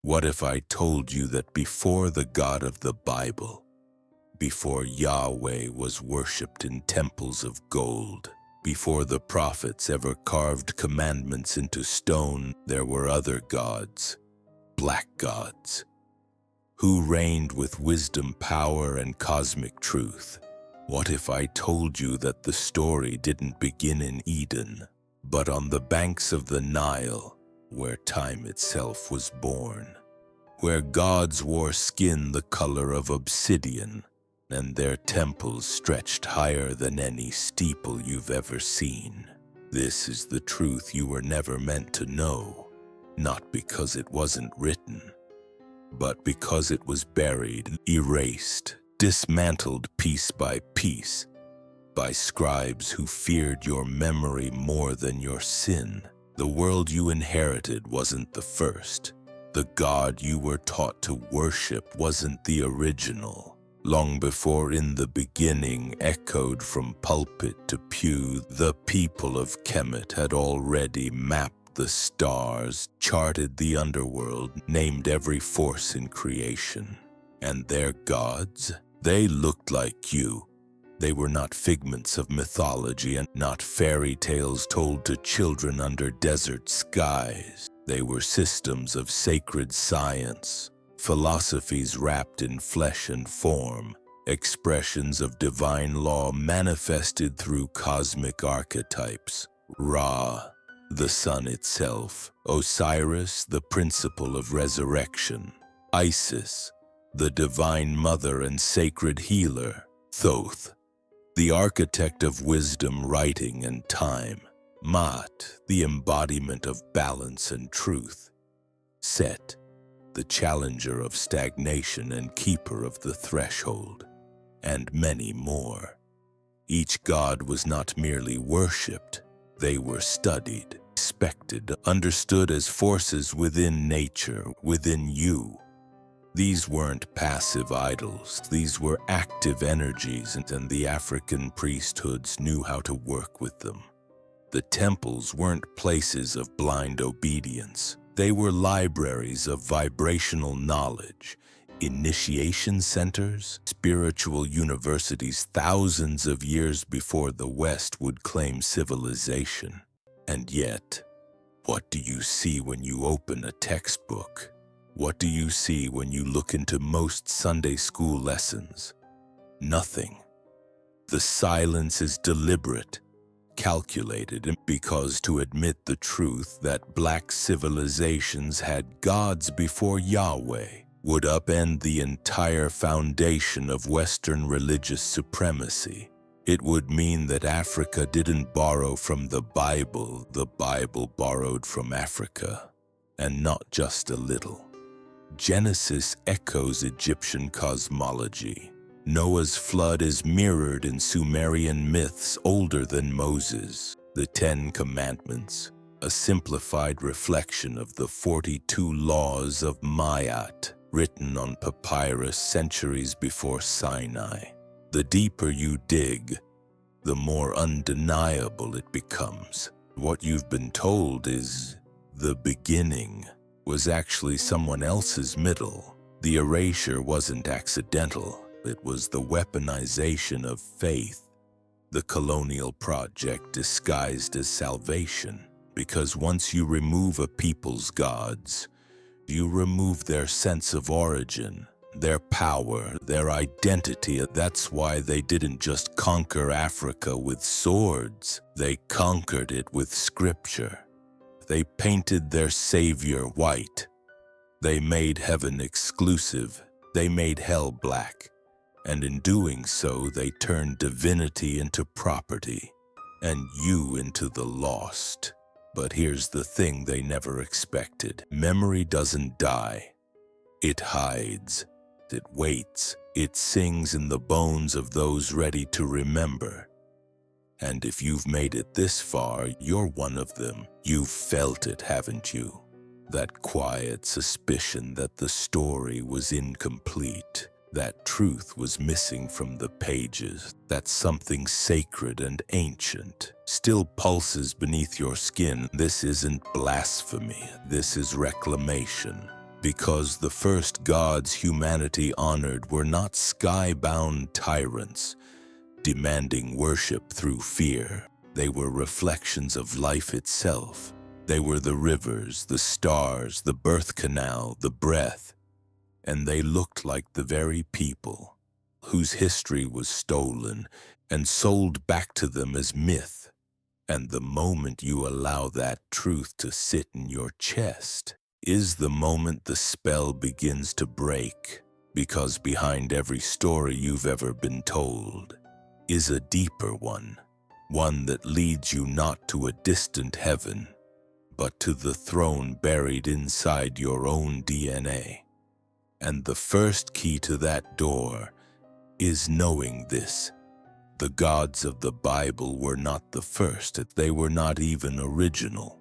What if I told you that before the God of the Bible, before Yahweh was worshipped in temples of gold, before the prophets ever carved commandments into stone, there were other gods, black gods, who reigned with wisdom, power, and cosmic truth? What if I told you that the story didn't begin in Eden, but on the banks of the Nile, where time itself was born, where gods wore skin the color of obsidian, and their temples stretched higher than any steeple you've ever seen? This is the truth you were never meant to know, not because it wasn't written, but because it was buried, erased, dismantled piece by piece, by scribes who feared your memory more than your sin. The world you inherited wasn't the first. The God you were taught to worship wasn't the original. Long before in the beginning echoed from pulpit to pew, the people of Kemet had already mapped the stars, charted the underworld, named every force in creation. And their gods, they looked like you. They were not figments of mythology and not fairy tales told to children under desert skies. They were systems of sacred science, philosophies wrapped in flesh and form, expressions of divine law manifested through cosmic archetypes. Ra, the sun itself; Osiris, the principle of resurrection; Isis, the divine mother and sacred healer; Thoth, the architect of wisdom, writing, and time; Maat, the embodiment of balance and truth; Set, the challenger of stagnation and keeper of the threshold, and many more. Each god was not merely worshipped, they were studied, respected, understood as forces within nature, within you. These weren't passive idols, these were active energies, and the African priesthoods knew how to work with them. The temples weren't places of blind obedience. They were libraries of vibrational knowledge, initiation centers, spiritual universities thousands of years before the West would claim civilization. And yet, what do you see when you open a textbook? What do you see when you look into most Sunday school lessons? Nothing. The silence is deliberate, calculated, because to admit the truth that black civilizations had gods before Yahweh would upend the entire foundation of Western religious supremacy. It would mean that Africa didn't borrow from the Bible borrowed from Africa, and not just a little. Genesis echoes Egyptian cosmology. Noah's flood is mirrored in Sumerian myths older than Moses. The 10 Commandments, a simplified reflection of the 42 laws of Ma'at, written on papyrus centuries before Sinai. The deeper you dig, the more undeniable it becomes. What you've been told is the beginning was actually someone else's middle. The erasure wasn't accidental. It was the weaponization of faith, the colonial project disguised as salvation. Because once you remove a people's gods, you remove their sense of origin, their power, their identity. That's why they didn't just conquer Africa with swords. They conquered it with scripture. They painted their savior white. They made heaven exclusive. They made hell black. And in doing so, they turned divinity into property, and you into the lost. But here's the thing they never expected. Memory doesn't die. It hides. It waits. It sings in the bones of those ready to remember. And if you've made it this far, you're one of them. You've felt it, haven't you? That quiet suspicion that the story was incomplete, that truth was missing from the pages, that something sacred and ancient still pulses beneath your skin. This isn't blasphemy. This is reclamation. Because the first gods humanity honored were not sky-bound tyrants, demanding worship through fear. They were reflections of life itself. They were the rivers, the stars, the birth canal, the breath, and they looked like the very people whose history was stolen and sold back to them as myth. And the moment you allow that truth to sit in your chest is the moment the spell begins to break, because behind every story you've ever been told is a deeper one that leads you not to a distant heaven, but to the throne buried inside your own DNA. And the first key to that door is knowing this. The gods of the Bible were not the first. They were not even original.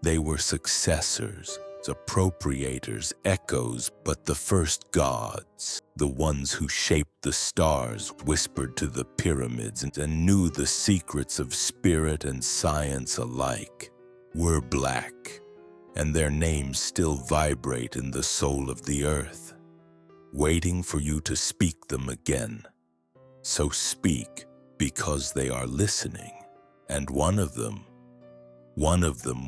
They were successors, appropriators, echoes, but the first gods, the ones who shaped the stars, whispered to the pyramids, and knew the secrets of spirit and science alike, were black, and their names still vibrate in the soul of the earth, waiting for you to speak them again. So speak, because they are listening. And one of them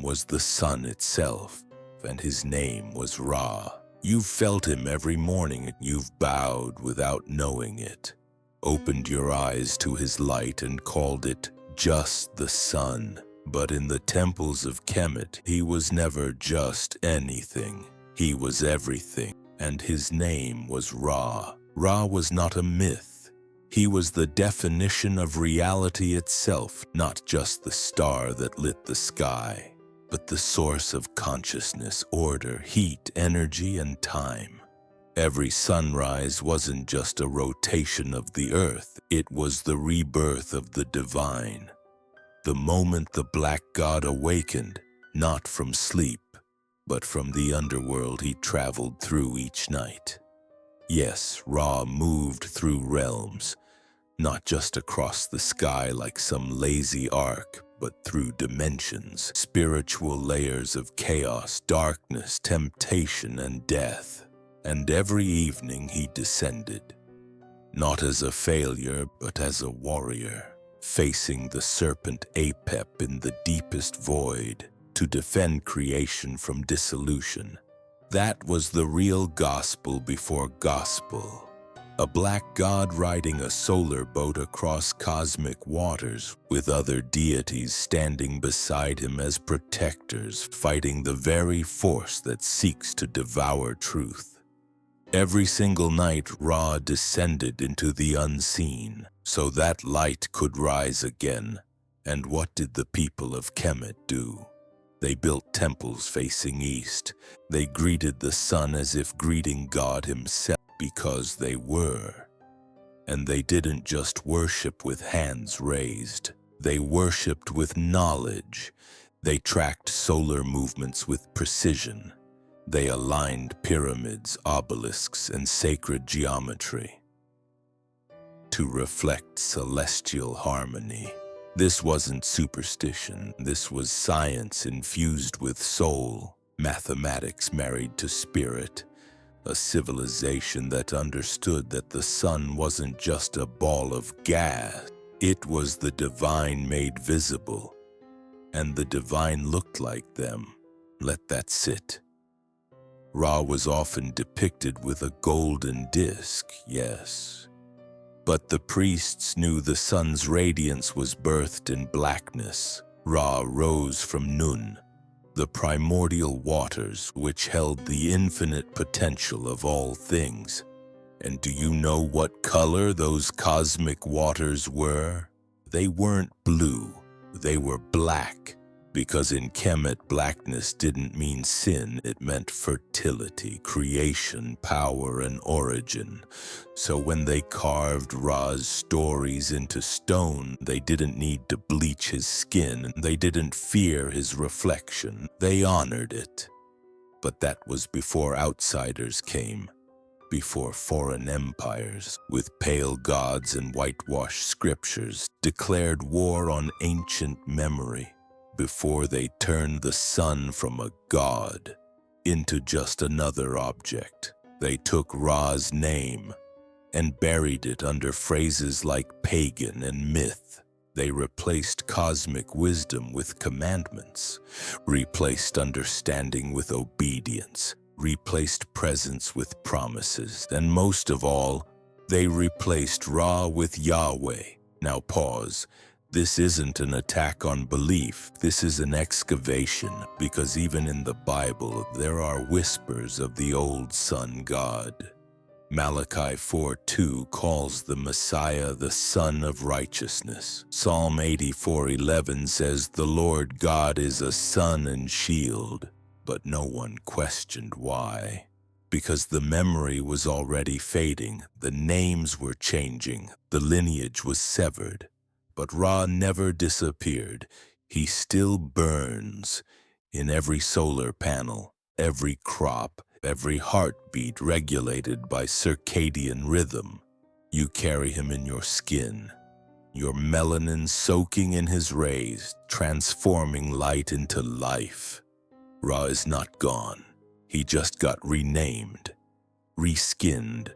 was the sun itself, and his name was Ra. You've felt him every morning, you've bowed without knowing it, opened your eyes to his light and called it just the sun. But in the temples of Kemet, he was never just anything. He was everything, and his name was Ra. Ra was not a myth. He was the definition of reality itself, not just the star that lit the sky, but the source of consciousness, order, heat, energy, and time. Every sunrise wasn't just a rotation of the earth, it was the rebirth of the divine. The moment the black god awakened, not from sleep, but from the underworld he traveled through each night. Yes, Ra moved through realms, not just across the sky like some lazy arc, but through dimensions, spiritual layers of chaos, darkness, temptation, and death. And every evening he descended, not as a failure, but as a warrior, facing the serpent Apep in the deepest void to defend creation from dissolution. That was the real gospel before gospel. A black god riding a solar boat across cosmic waters, with other deities standing beside him as protectors, fighting the very force that seeks to devour truth. Every single night, Ra descended into the unseen, so that light could rise again. And what did the people of Kemet do? They built temples facing east. They greeted the sun as if greeting God himself, because they were. And they didn't just worship with hands raised. They worshipped with knowledge. They tracked solar movements with precision. They aligned pyramids, obelisks, and sacred geometry to reflect celestial harmony. This wasn't superstition. This was science infused with soul, mathematics married to spirit, a civilization that understood that the sun wasn't just a ball of gas. It was the divine made visible, and the divine looked like them. Let that sit. Ra was often depicted with a golden disk, yes. But the priests knew the sun's radiance was birthed in blackness. Ra rose from Nun, the primordial waters which held the infinite potential of all things. And do you know what color those cosmic waters were? They weren't blue, they were black. Because in Kemet, blackness didn't mean sin, it meant fertility, creation, power, and origin. So when they carved Ra's stories into stone, they didn't need to bleach his skin, and they didn't fear his reflection. They honored it. But that was before outsiders came, before foreign empires, with pale gods and whitewashed scriptures, declared war on ancient memory. Before they turned the sun from a god into just another object. They took Ra's name and buried it under phrases like pagan and myth. They replaced cosmic wisdom with commandments, replaced understanding with obedience, replaced presence with promises, and most of all, they replaced Ra with Yahweh. Now pause. This isn't an attack on belief. This is an excavation, because even in the Bible, there are whispers of the old sun god. Malachi 4:2 calls the Messiah the Son of Righteousness. Psalm 84:11 says the Lord God is a sun and shield, but no one questioned why. Because the memory was already fading, the names were changing, the lineage was severed. But Ra never disappeared. He still burns in every solar panel, every crop, every heartbeat regulated by circadian rhythm. You carry him in your skin, your melanin soaking in his rays, transforming light into life. Ra is not gone. He just got renamed, reskinned,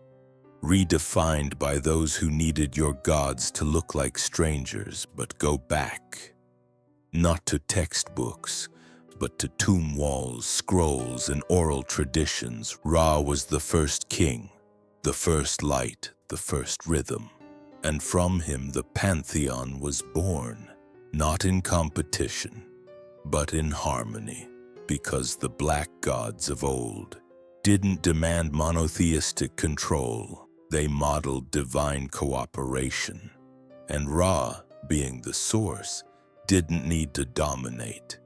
redefined by those who needed your gods to look like strangers, but go back. Not to textbooks, but to tomb walls, scrolls, and oral traditions. Ra was the first king, the first light, the first rhythm. And from him the pantheon was born, not in competition, but in harmony, because the black gods of old didn't demand monotheistic control. They modeled divine cooperation. And Ra, being the source, didn't need to dominate.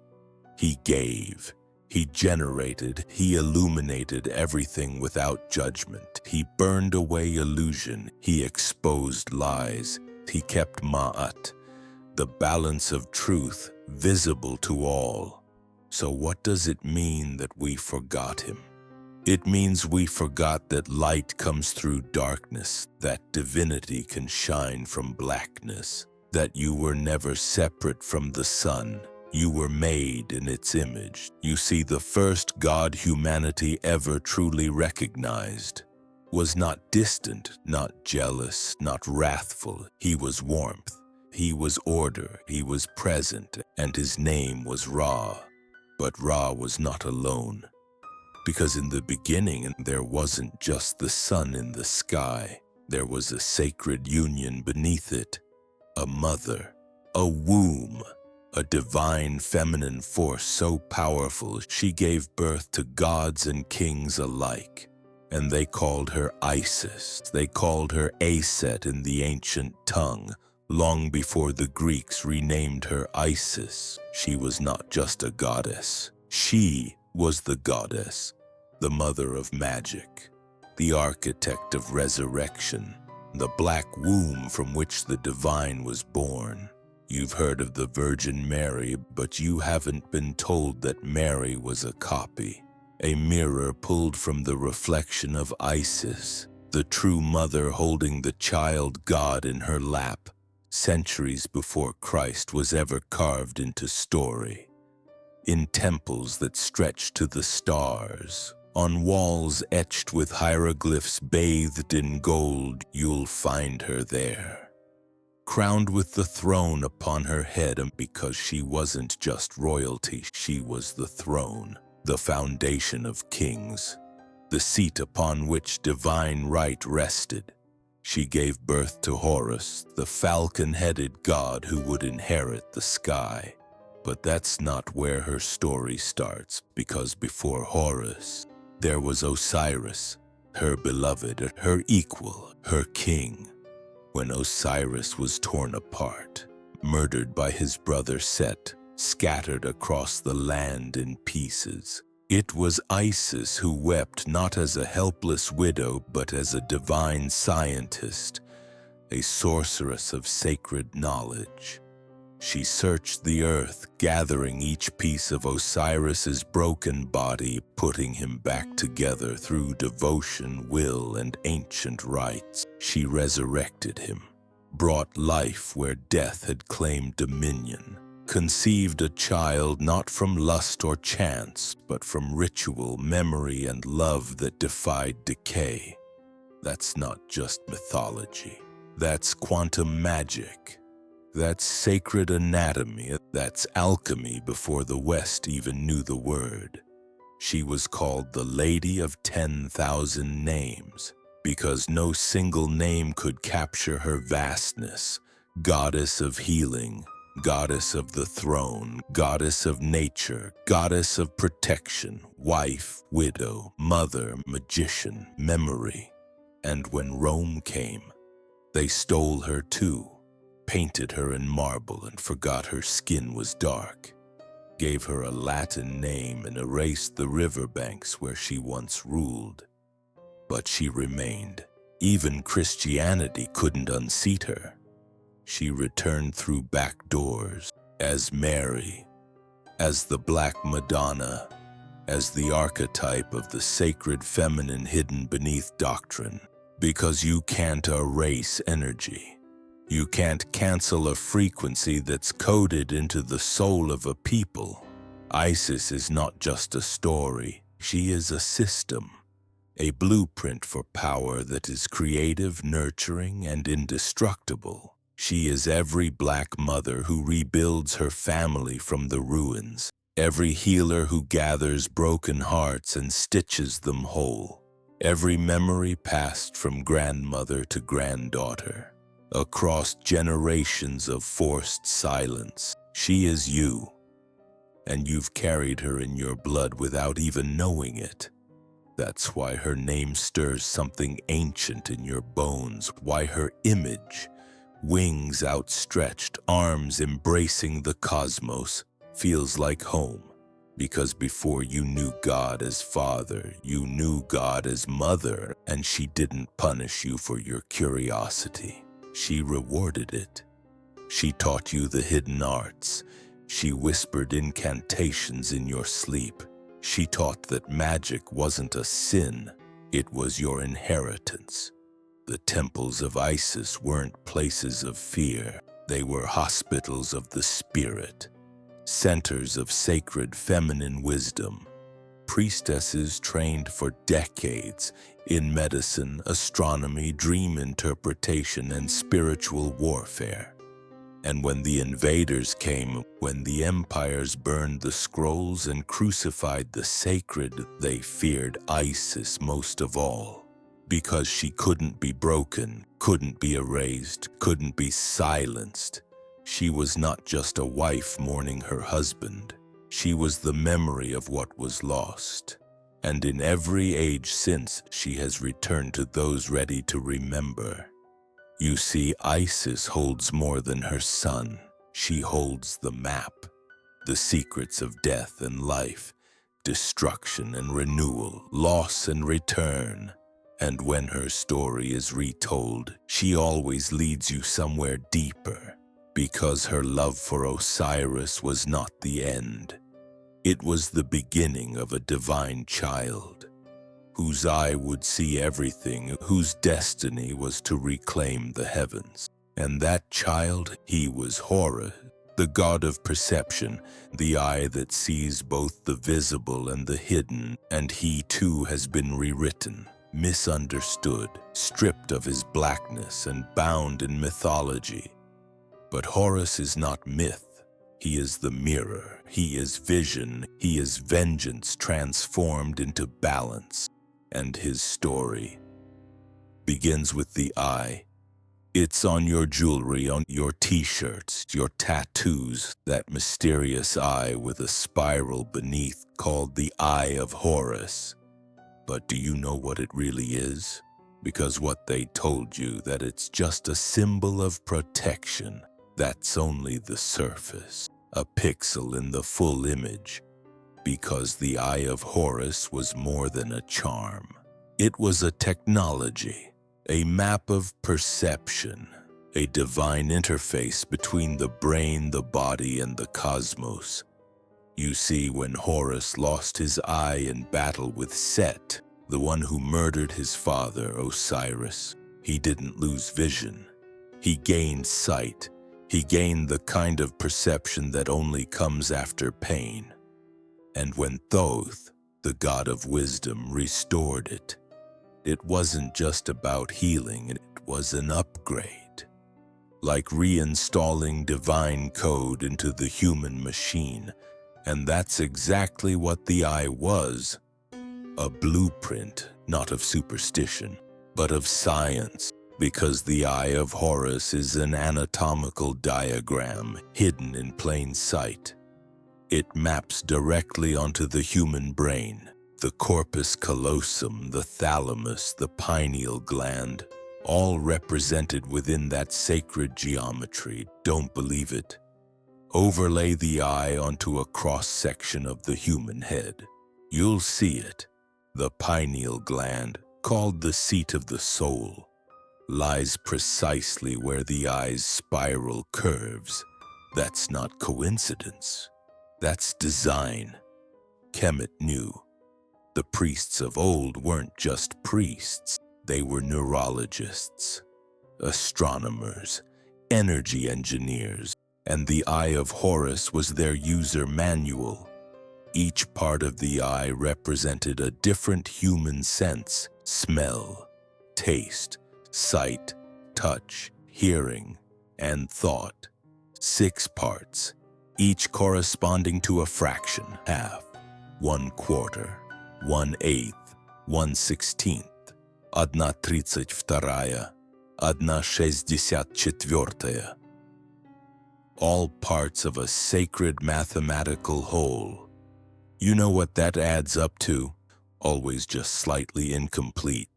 He gave, he generated, he illuminated everything without judgment. He burned away illusion, he exposed lies, he kept Ma'at, the balance of truth, visible to all. So what does it mean that we forgot him? It means we forgot that light comes through darkness, that divinity can shine from blackness, that you were never separate from the sun. You were made in its image. You see, the first God humanity ever truly recognized was not distant, not jealous, not wrathful. He was warmth. He was order. He was present, and his name was Ra. But Ra was not alone, because in the beginning there wasn't just the sun in the sky. There was a sacred union beneath it, a mother, a womb, a divine feminine force so powerful she gave birth to gods and kings alike. And they called her Isis. They called her Aset in the ancient tongue. Long before the Greeks renamed her Isis, she was not just a goddess. She was the goddess, the mother of magic, the architect of resurrection, the black womb from which the divine was born. You've heard of the Virgin Mary, but you haven't been told that Mary was a copy, a mirror pulled from the reflection of Isis, the true mother holding the child God in her lap, centuries before Christ was ever carved into story. In temples that stretch to the stars, on walls etched with hieroglyphs bathed in gold, you'll find her there, crowned with the throne upon her head, and because she wasn't just royalty, she was the throne, the foundation of kings, the seat upon which divine right rested. She gave birth to Horus, the falcon-headed god who would inherit the sky. But that's not where her story starts, because before Horus, there was Osiris, her beloved, her equal, her king. When Osiris was torn apart, murdered by his brother Set, scattered across the land in pieces, it was Isis who wept, not as a helpless widow, but as a divine scientist, a sorceress of sacred knowledge. She searched the earth, gathering each piece of Osiris's broken body, putting him back together through devotion, will, and ancient rites. She resurrected him, brought life where death had claimed dominion, conceived a child not from lust or chance, but from ritual, memory, and love that defied decay. That's not just mythology. That's quantum magic. That's sacred anatomy. That's alchemy before the West even knew the word. She was called the Lady of 10,000 Names because no single name could capture her vastness. Goddess of healing, goddess of the throne, goddess of nature, goddess of protection, wife, widow, mother, magician, memory. And when Rome came, they stole her too, painted her in marble and forgot her skin was dark, gave her a Latin name and erased the riverbanks where she once ruled. But she remained. Even Christianity couldn't unseat her. She returned through back doors as Mary, as the Black Madonna, as the archetype of the sacred feminine hidden beneath doctrine. Because you can't erase energy. You can't cancel a frequency that's coded into the soul of a people. Isis is not just a story. She is a system, a blueprint for power that is creative, nurturing, and indestructible. She is every Black mother who rebuilds her family from the ruins, every healer who gathers broken hearts and stitches them whole, every memory passed from grandmother to granddaughter, across generations of forced silence. She is you, and you've carried her in your blood without even knowing it. That's why her name stirs something ancient in your bones, why her image, wings outstretched, arms embracing the cosmos, feels like home. Because before you knew God as Father, you knew God as Mother, and she didn't punish you for your curiosity. She rewarded it. She taught you the hidden arts. She whispered incantations in your sleep. She taught that magic wasn't a sin, it was your inheritance. The temples of Isis weren't places of fear. They were hospitals of the spirit, centers of sacred feminine wisdom. Priestesses trained for decades in medicine, astronomy, dream interpretation, and spiritual warfare. And when the invaders came, when the empires burned the scrolls and crucified the sacred, they feared Isis most of all. Because she couldn't be broken, couldn't be erased, couldn't be silenced. She was not just a wife mourning her husband. She was the memory of what was lost. And in every age since, she has returned to those ready to remember. You see, Isis holds more than her son. She holds the map, the secrets of death and life, destruction and renewal, loss and return. And when her story is retold, she always leads you somewhere deeper, because her love for Osiris was not the end. It was the beginning of a divine child, whose eye would see everything, whose destiny was to reclaim the heavens. And that child, he was Horus, the god of perception, the eye that sees both the visible and the hidden, and he too has been rewritten, misunderstood, stripped of his blackness and bound in mythology. But Horus is not myth. He is the mirror, he is vision, he is vengeance transformed into balance. And his story begins with the eye. It's on your jewelry, on your t-shirts, your tattoos, that mysterious eye with a spiral beneath called the Eye of Horus. But do you know what it really is? Because what they told you, that it's just a symbol of protection, that's only the surface, a pixel in the full image. Because the Eye of Horus was more than a charm. It was a technology, a map of perception, a divine interface between the brain, the body, and the cosmos. You see, when Horus lost his eye in battle with Set, the one who murdered his father, Osiris, he didn't lose vision. He gained sight. He gained the kind of perception that only comes after pain. And when Thoth, the god of wisdom, restored it, it wasn't just about healing, it was an upgrade. Like reinstalling divine code into the human machine. And that's exactly what the eye was. A blueprint, not of superstition, but of science, because the eye of Horus is an anatomical diagram hidden in plain sight. It maps directly onto the human brain, the corpus callosum, the thalamus, the pineal gland, all represented within that sacred geometry. Don't believe it? Overlay the eye onto a cross-section of the human head. You'll see it. The pineal gland, called the seat of the soul, lies precisely where the eye's spiral curves. That's not coincidence. That's design. Kemet knew. The priests of old weren't just priests. They were neurologists, astronomers, energy engineers, and the Eye of Horus was their user manual. Each part of the eye represented a different human sense: smell, taste, sight, touch, hearing, and thought. 6 parts, each corresponding to a fraction: half, 1/4, 1/8, 1/16, 1/32, 1/64. All parts of a sacred mathematical whole. You know what that adds up to? Always just slightly incomplete.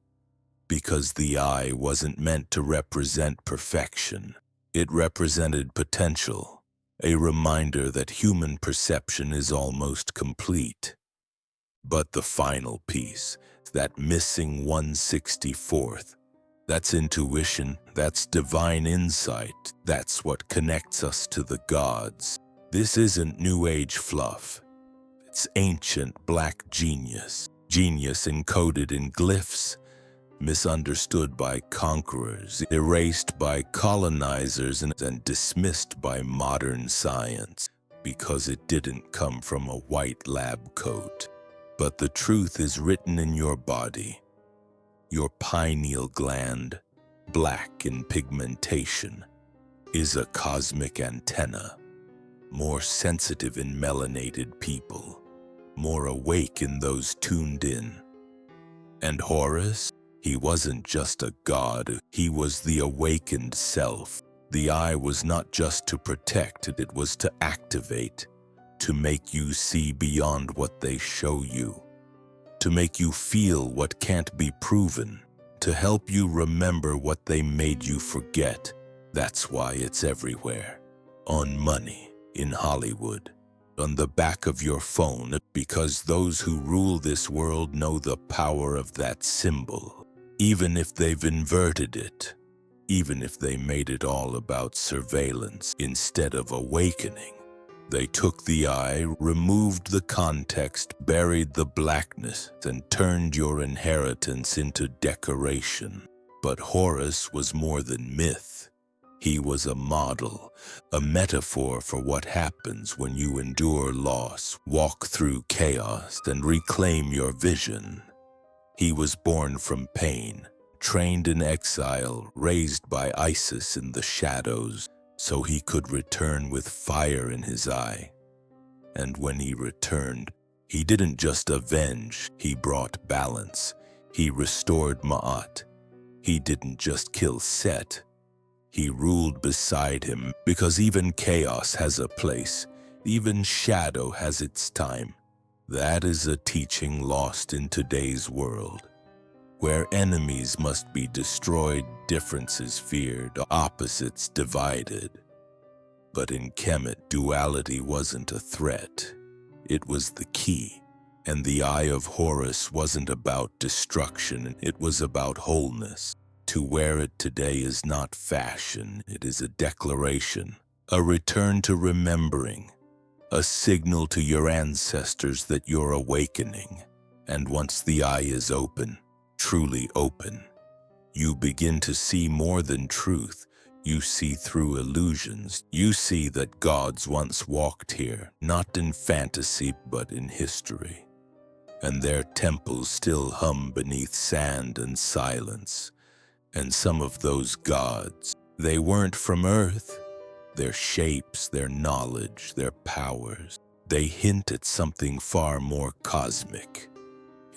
Because the eye wasn't meant to represent perfection. It represented potential, a reminder that human perception is almost complete. But the final piece, that missing 1/64th, that's intuition, that's divine insight, that's what connects us to the gods. This isn't New Age fluff. It's ancient black genius, genius encoded in glyphs, misunderstood by conquerors, erased by colonizers, and dismissed by modern science, because it didn't come from a white lab coat. But the truth is written in your body. Your pineal gland, black in pigmentation, is a cosmic antenna, more sensitive in melanated people, more awake in those tuned in. And Horus, he wasn't just a god, he was the awakened self. The eye was not just to protect, it was to activate, to make you see beyond what they show you, to make you feel what can't be proven, to help you remember what they made you forget. That's why it's everywhere. On money, in Hollywood, on the back of your phone, because those who rule this world know the power of that symbol. Even if they've inverted it, even if they made it all about surveillance instead of awakening. They took the eye, removed the context, buried the blackness, and turned your inheritance into decoration. But Horus was more than myth. He was a model, a metaphor for what happens when you endure loss, walk through chaos, and reclaim your vision. He was born from pain, trained in exile, raised by Isis in the shadows, so he could return with fire in his eye. And when he returned, he didn't just avenge, he brought balance. He restored Ma'at. He didn't just kill Set. He ruled beside him, because even chaos has a place, even shadow has its time. That is a teaching lost in today's world, where enemies must be destroyed, differences feared, opposites divided. But in Kemet, duality wasn't a threat. It was the key. And the Eye of Horus wasn't about destruction, it was about wholeness. To wear it today is not fashion, it is a declaration, a return to remembering, a signal to your ancestors that you're awakening. And once the eye is open, truly open, you begin to see more than truth. You see through illusions. You see that gods once walked here, not in fantasy but in history. And their temples still hum beneath sand and silence. And some of those gods, they weren't from Earth. Their shapes, their knowledge, their powers, they hint at something far more cosmic.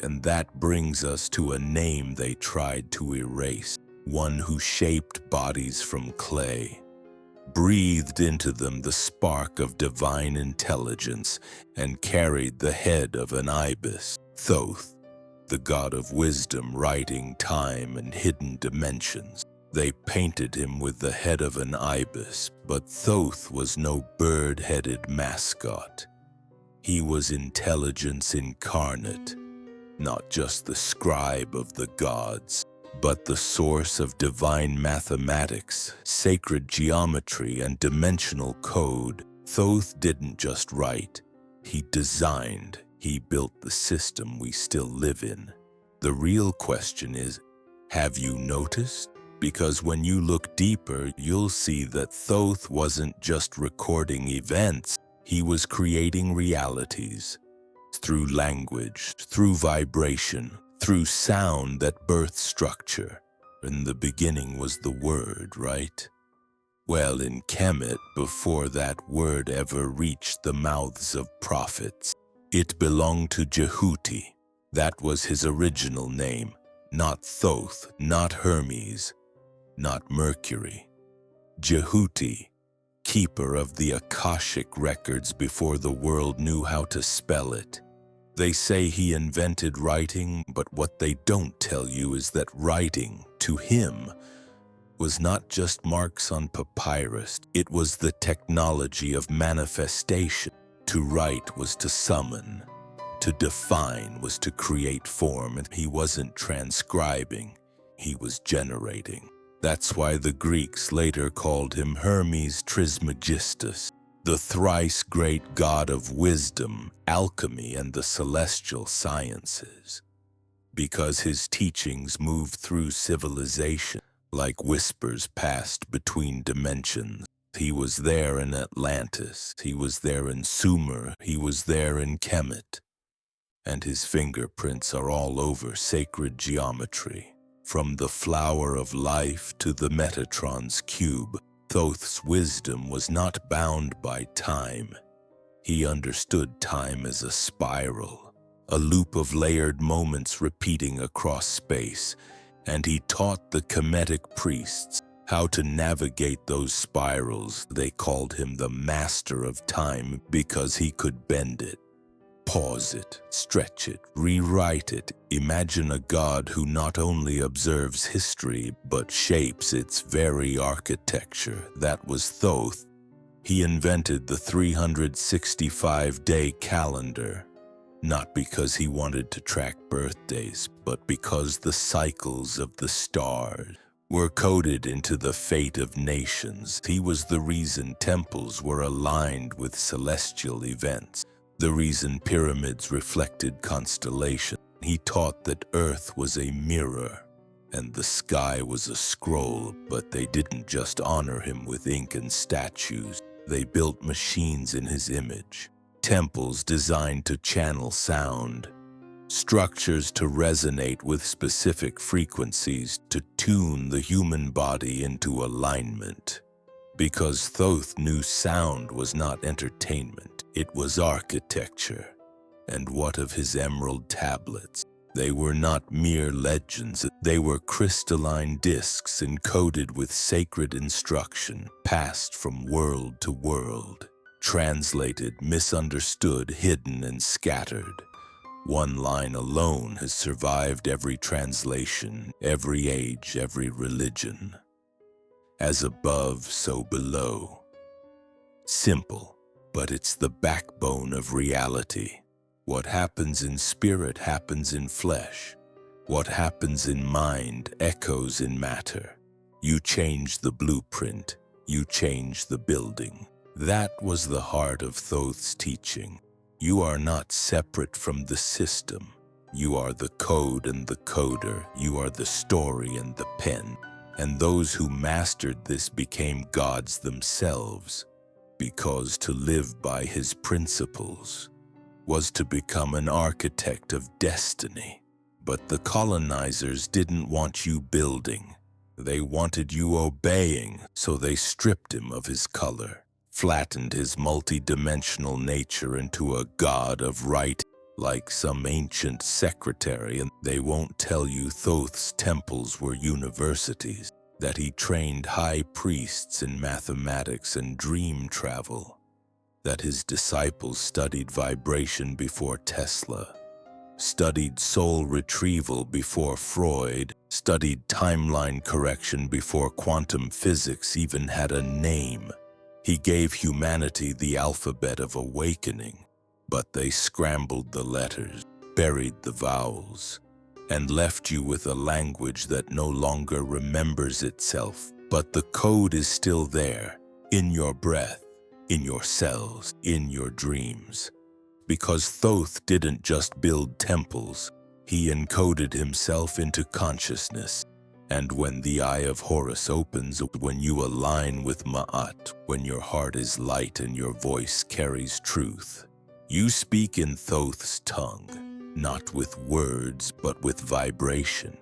And that brings us to a name they tried to erase, one who shaped bodies from clay, breathed into them the spark of divine intelligence, and carried the head of an ibis, Thoth, the god of wisdom writing time and hidden dimensions. They painted him with the head of an ibis, but Thoth was no bird-headed mascot. He was intelligence incarnate, not just the scribe of the gods, but the source of divine mathematics, sacred geometry, and dimensional code. Thoth didn't just write, he designed, he built the system we still live in. The real question is, have you noticed? Because when you look deeper, you'll see that Thoth wasn't just recording events, he was creating realities. Through language, through vibration, through sound that birthed structure. In the beginning was the word, right? Well, in Kemet, before that word ever reached the mouths of prophets, it belonged to Jehuti. That was his original name, not Thoth, not Hermes, not Mercury. Jehuti, keeper of the Akashic records before the world knew how to spell it. They say he invented writing, but what they don't tell you is that writing, to him, was not just marks on papyrus. It was the technology of manifestation. To write was to summon. To define was to create form, and he wasn't transcribing, he was generating. That's why the Greeks later called him Hermes Trismegistus, the thrice great god of wisdom, alchemy, and the celestial sciences. Because his teachings moved through civilization like whispers passed between dimensions. He was there in Atlantis, he was there in Sumer, he was there in Kemet. And his fingerprints are all over sacred geometry. From the flower of life to the Metatron's cube, Thoth's wisdom was not bound by time. He understood time as a spiral, a loop of layered moments repeating across space, and he taught the Kemetic priests how to navigate those spirals. They called him the master of time because he could bend it, pause it, stretch it, rewrite it. Imagine a god who not only observes history, but shapes its very architecture. That was Thoth. He invented the 365-day calendar, not because he wanted to track birthdays, but because the cycles of the stars were coded into the fate of nations. He was the reason temples were aligned with celestial events, the reason pyramids reflected constellations. He taught that Earth was a mirror and the sky was a scroll, but they didn't just honor him with ink and statues. They built machines in his image, temples designed to channel sound, structures to resonate with specific frequencies to tune the human body into alignment. Because Thoth knew sound was not entertainment, it was architecture. And what of his emerald tablets? They were not mere legends, they were crystalline discs encoded with sacred instruction, passed from world to world, translated, misunderstood, hidden, and scattered. One line alone has survived every translation, every age, every religion. As above, so below. Simple, but it's the backbone of reality. What happens in spirit happens in flesh. What happens in mind echoes in matter. You change the blueprint, you change the building. That was the heart of Thoth's teaching. You are not separate from the system. You are the code and the coder. You are the story and the pen. And those who mastered this became gods themselves, because to live by his principles was to become an architect of destiny. But the colonizers didn't want you building. They wanted you obeying, so they stripped him of his color, flattened his multi-dimensional nature into a god of right, like some ancient secretary, and they won't tell you Thoth's temples were universities, that he trained high priests in mathematics and dream travel, that his disciples studied vibration before Tesla, studied soul retrieval before Freud, studied timeline correction before quantum physics even had a name. He gave humanity the alphabet of awakening, but they scrambled the letters, buried the vowels, and left you with a language that no longer remembers itself. But the code is still there, in your breath, in your cells, in your dreams. Because Thoth didn't just build temples, he encoded himself into consciousness. And when the eye of Horus opens, when you align with Ma'at, when your heart is light and your voice carries truth, you speak in Thoth's tongue, not with words, but with vibration.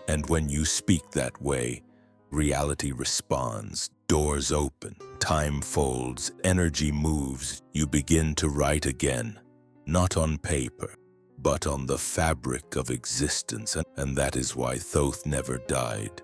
And when you speak that way, reality responds, doors open, time folds, energy moves, you begin to write again, not on paper, but on the fabric of existence. And that is why Thoth never died,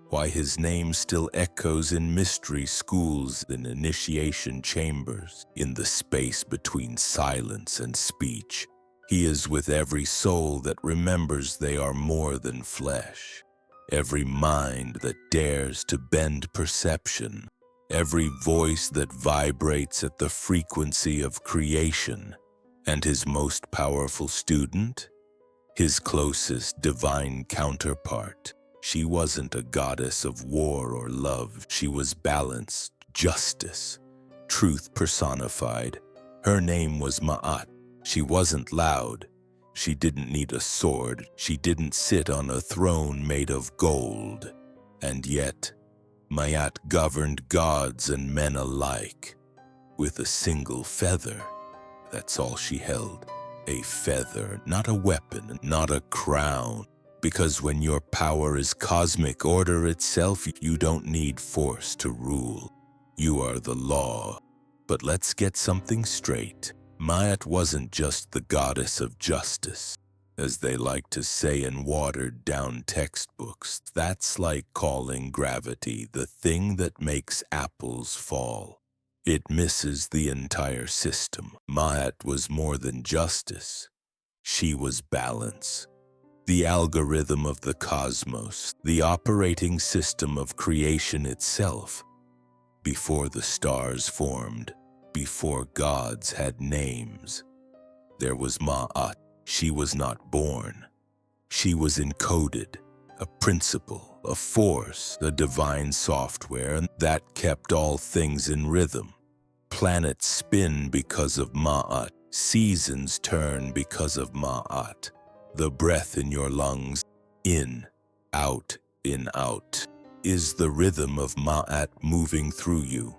why his name still echoes in mystery schools, in initiation chambers, in the space between silence and speech. He is with every soul that remembers they are more than flesh, every mind that dares to bend perception, every voice that vibrates at the frequency of creation. And his most powerful student? His closest divine counterpart. She wasn't a goddess of war or love. She was balance, justice, truth personified. Her name was Ma'at. She wasn't loud. She didn't need a sword. She didn't sit on a throne made of gold. And yet, Ma'at governed gods and men alike with a single feather. That's all she held. A feather, not a weapon, not a crown. Because when your power is cosmic order itself, you don't need force to rule. You are the law. But let's get something straight. Ma'at wasn't just the goddess of justice, as they like to say in watered-down textbooks. That's like calling gravity the thing that makes apples fall. It misses the entire system. Ma'at was more than justice. She was balance. The algorithm of the cosmos, the operating system of creation itself. Before the stars formed, before gods had names, there was Ma'at. She was not born. She was encoded, a principle, a force, a divine software that kept all things in rhythm. Planets spin because of Ma'at. Seasons turn because of Ma'at. The breath in your lungs, in, out, is the rhythm of Ma'at moving through you.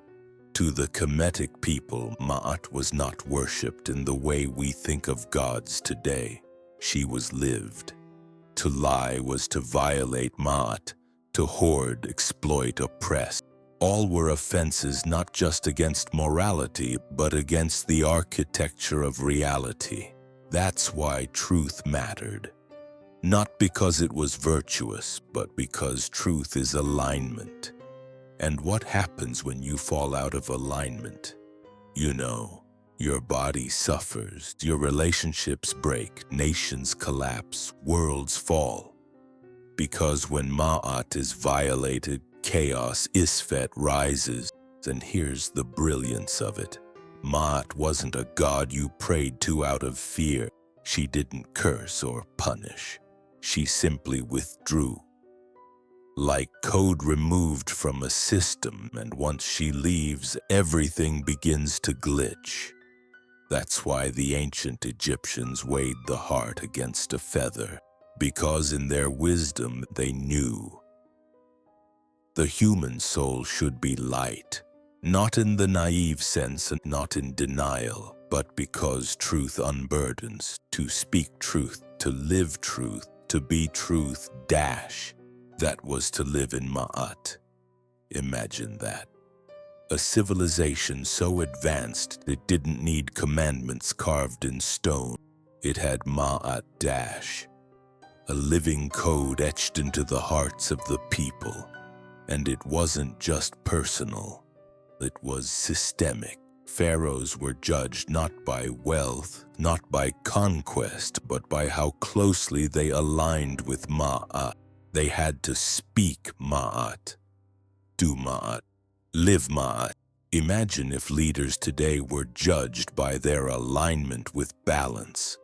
To the Kemetic people, Ma'at was not worshipped in the way we think of gods today. She was lived. To lie was to violate Ma'at, to hoard, exploit, oppress. All were offenses not just against morality, but against the architecture of reality. That's why truth mattered. Not because it was virtuous, but because truth is alignment. And what happens when you fall out of alignment? You know, your body suffers, your relationships break, nations collapse, worlds fall. Because when Ma'at is violated, chaos, Isfet rises. And here's the brilliance of it. Ma'at wasn't a god you prayed to out of fear. She didn't curse or punish. She simply withdrew. Like code removed from a system, and once she leaves, everything begins to glitch. That's why the ancient Egyptians weighed the heart against a feather, because in their wisdom they knew The human soul should be light, not in the naive sense and not in denial, but because truth unburdens. To speak truth, to live truth, to be truth, dash. That was to live in Ma'at. Imagine that. A civilization so advanced it didn't need commandments carved in stone. It had Ma'at dash, a living code etched into the hearts of the people. And it wasn't just personal, it was systemic. Pharaohs were judged not by wealth, not by conquest, but by how closely they aligned with Ma'at. They had to speak Ma'at, do Ma'at, live Ma'at. Imagine if leaders today were judged by their alignment with balance,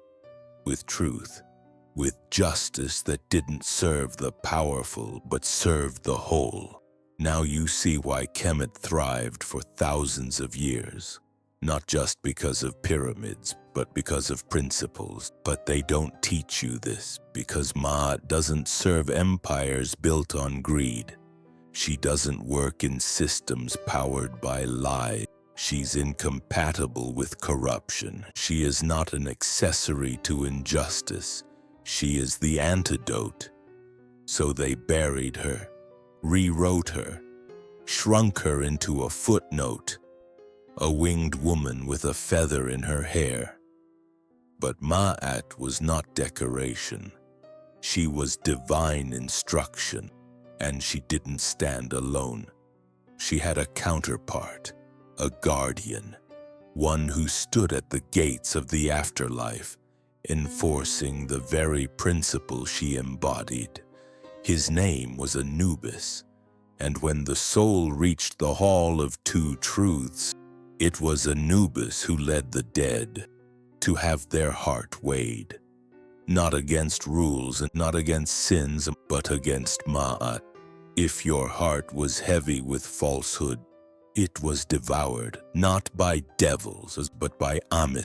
with truth, with justice that didn't serve the powerful but served the whole. Now you see why Kemet thrived for thousands of years. Not just because of pyramids, but because of principles. But they don't teach you this, because Ma'at doesn't serve empires built on greed. She doesn't work in systems powered by lies. She's incompatible with corruption. She is not an accessory to injustice. She is the antidote. So they buried her, rewrote her, shrunk her into a footnote, a winged woman with a feather in her hair. But Ma'at was not decoration. She was divine instruction, and she didn't stand alone. She had a counterpart, a guardian, one who stood at the gates of the afterlife, enforcing the very principle she embodied. His name was Anubis, and when the soul reached the Hall of Two Truths, it was Anubis who led the dead to have their heart weighed, not against rules and not against sins, but against Ma'at. If your heart was heavy with falsehood, it was devoured, not by devils, but by Amit,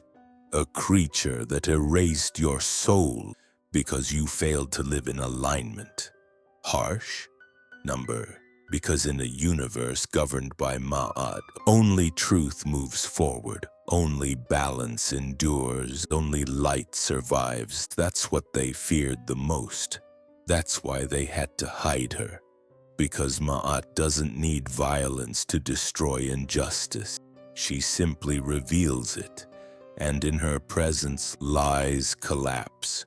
a creature that erased your soul because you failed to live in alignment. Harsh? Number. Because in a universe governed by Ma'at, only truth moves forward, only balance endures, only light survives. That's what they feared the most. That's why they had to hide her. Because Ma'at doesn't need violence to destroy injustice. She simply reveals it, and in her presence lies collapse.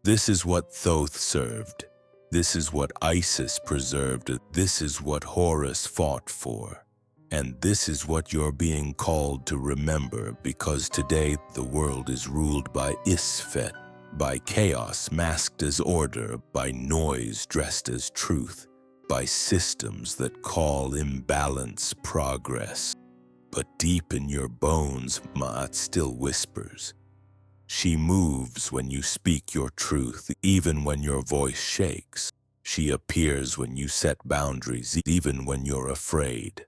This is what Thoth served. This is what Isis preserved. This is what Horus fought for. And this is what you're being called to remember, because today the world is ruled by Isfet, by chaos masked as order, by noise dressed as truth, by systems that call imbalance progress. But deep in your bones, Ma'at still whispers. She moves when you speak your truth, even when your voice shakes. She appears when you set boundaries, even when you're afraid.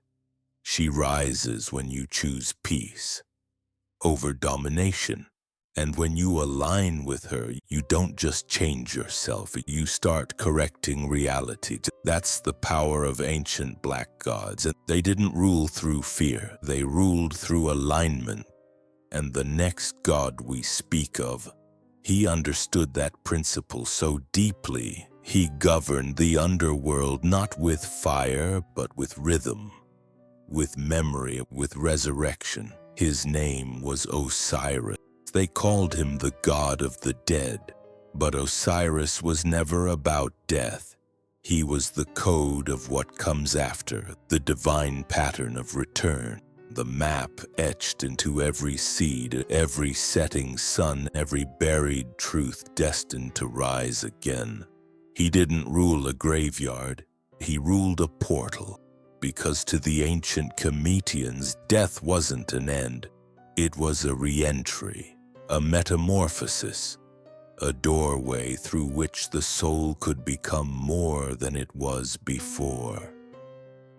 She rises when you choose peace over domination. And when you align with her, you don't just change yourself, you start correcting reality. That's the power of ancient black gods. They didn't rule through fear, they ruled through alignment. And the next God we speak of, he understood that principle so deeply, he governed the underworld not with fire, but with rhythm, with memory, with resurrection. His name was Osiris. They called him the god of the dead, but Osiris was never about death. He was the code of what comes after, the divine pattern of return. The map etched into every seed, every setting sun, every buried truth destined to rise again. He didn't rule a graveyard, he ruled a portal, because to the ancient Kemetians, death wasn't an end. It was a re-entry, a metamorphosis, a doorway through which the soul could become more than it was before.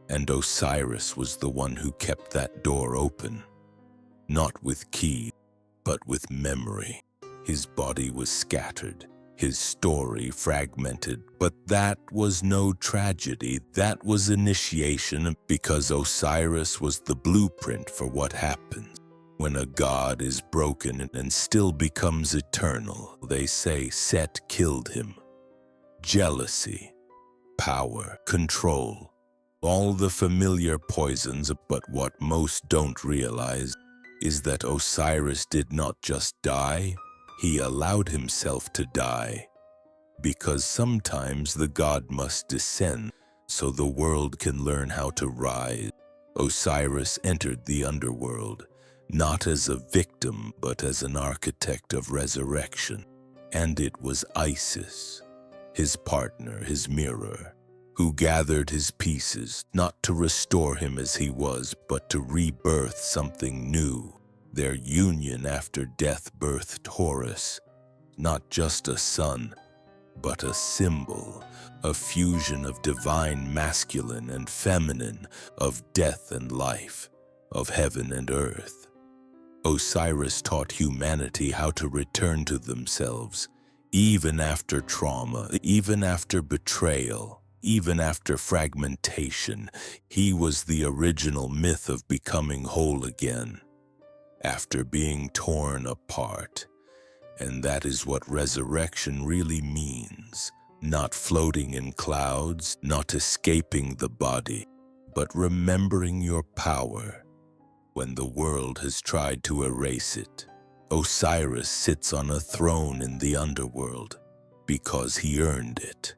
And Osiris was the one who kept that door open, not with key, but with memory. His body was scattered, his story fragmented, but that was no tragedy. That was initiation, because Osiris was the blueprint for what happens when a god is broken and still becomes eternal. They say Set killed him. Jealousy, power, control, all the familiar poisons, but what most don't realize is that Osiris did not just die, he allowed himself to die. Because sometimes the god must descend so the world can learn how to rise. Osiris entered the underworld, not as a victim, but as an architect of resurrection. And it was Isis, his partner, his mirror, who gathered his pieces, not to restore him as he was, but to rebirth something new. Their union after death birthed Horus, not just a son, but a symbol, a fusion of divine masculine and feminine, of death and life, of heaven and earth. Osiris taught humanity how to return to themselves, even after trauma, even after betrayal, even after fragmentation. He was the original myth of becoming whole again, after being torn apart. And that is what resurrection really means. Not floating in clouds, not escaping the body, but remembering your power when the world has tried to erase it. Osiris sits on a throne in the underworld because he earned it,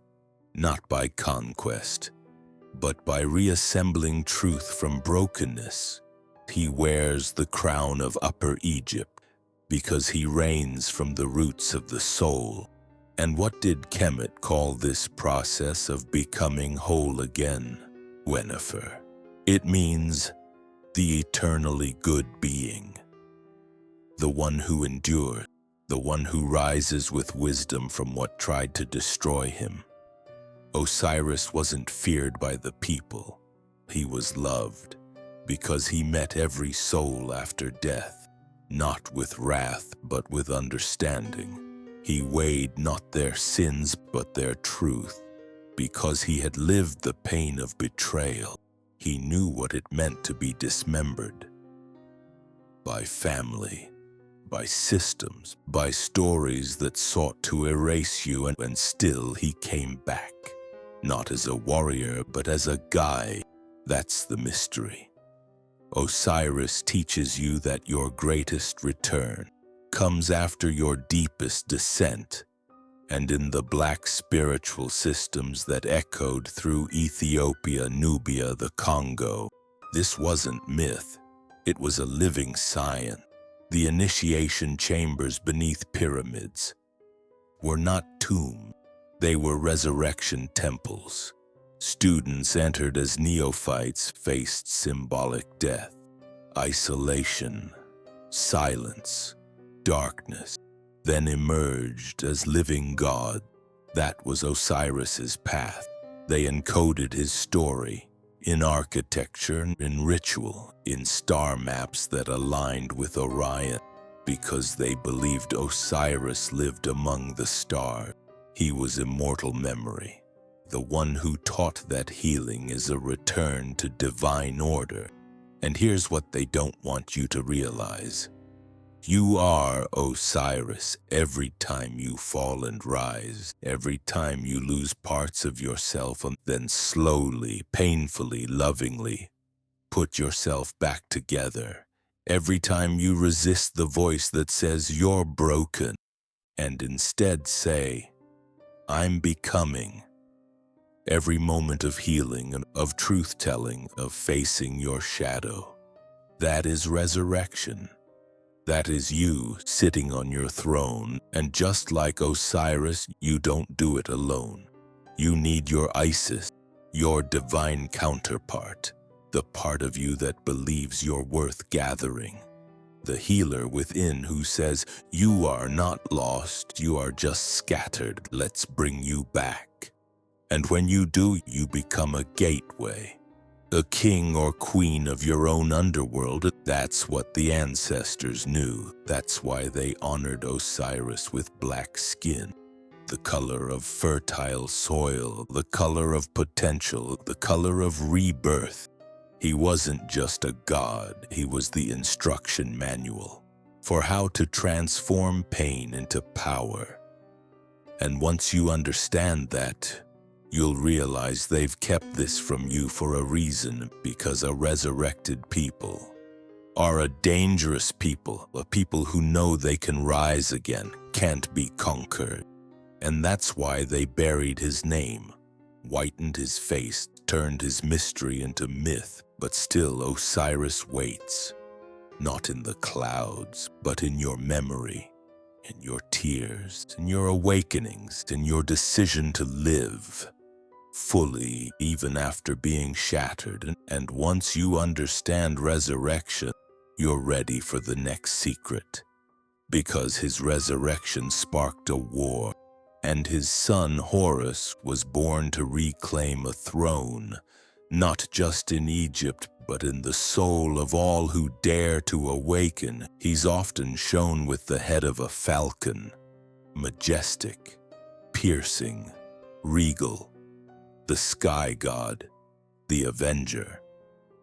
not by conquest, but by reassembling truth from brokenness. He wears the crown of Upper Egypt because he reigns from the roots of the soul. And what did Kemet call this process of becoming whole again? Wenifer. It means the eternally good being, the one who endures, the one who rises with wisdom from what tried to destroy him. Osiris wasn't feared by the people. He was loved because he met every soul after death, not with wrath, but with understanding. He weighed not their sins, but their truth. Because he had lived the pain of betrayal, he knew what it meant to be dismembered. By family, by systems, by stories that sought to erase you, and still he came back. Not as a warrior, but as a guide. That's the mystery. Osiris teaches you that your greatest return comes after your deepest descent, and in the black spiritual systems that echoed through Ethiopia, Nubia, the Congo. This wasn't myth, it was a living science. The initiation chambers beneath pyramids were not tombs, they were resurrection temples. Students entered as neophytes, faced symbolic death, isolation, silence, darkness, then emerged as living God. That was Osiris's path. They encoded his story in architecture, in ritual, in star maps that aligned with Orion, because they believed Osiris lived among the stars. He was immortal memory, the one who taught that healing is a return to divine order. And here's what they don't want you to realize. You are Osiris every time you fall and rise, every time you lose parts of yourself, and then slowly, painfully, lovingly put yourself back together. Every time you resist the voice that says you're broken, and instead say, I'm becoming. Every moment of healing, of truth-telling, of facing your shadow. That is resurrection. That is you sitting on your throne, and just like Osiris, you don't do it alone. You need your Isis, your divine counterpart, the part of you that believes you're worth gathering. The healer within who says, you are not lost, you are just scattered, let's bring you back. And when you do, you become a gateway, a king or queen of your own underworld. That's what the ancestors knew. That's why they honored Osiris with black skin. the color of fertile soil, the color of potential, the color of rebirth. He wasn't just a god, he was the instruction manual for how to transform pain into power. And once you understand that, you'll realize they've kept this from you for a reason, because a resurrected people are a dangerous people, a people who know they can rise again, can't be conquered. And that's why they buried his name, whitened his face, turned his mystery into myth, but still Osiris waits, not in the clouds, but in your memory, in your tears, in your awakenings, in your decision to live fully even after being shattered. And once you understand resurrection, you're ready for the next secret, because his resurrection sparked a war, and his son Horus was born to reclaim a throne, not just in Egypt, but in the soul of all who dare to awaken. He's often shown with the head of a falcon, majestic, piercing, regal, the sky god, the avenger.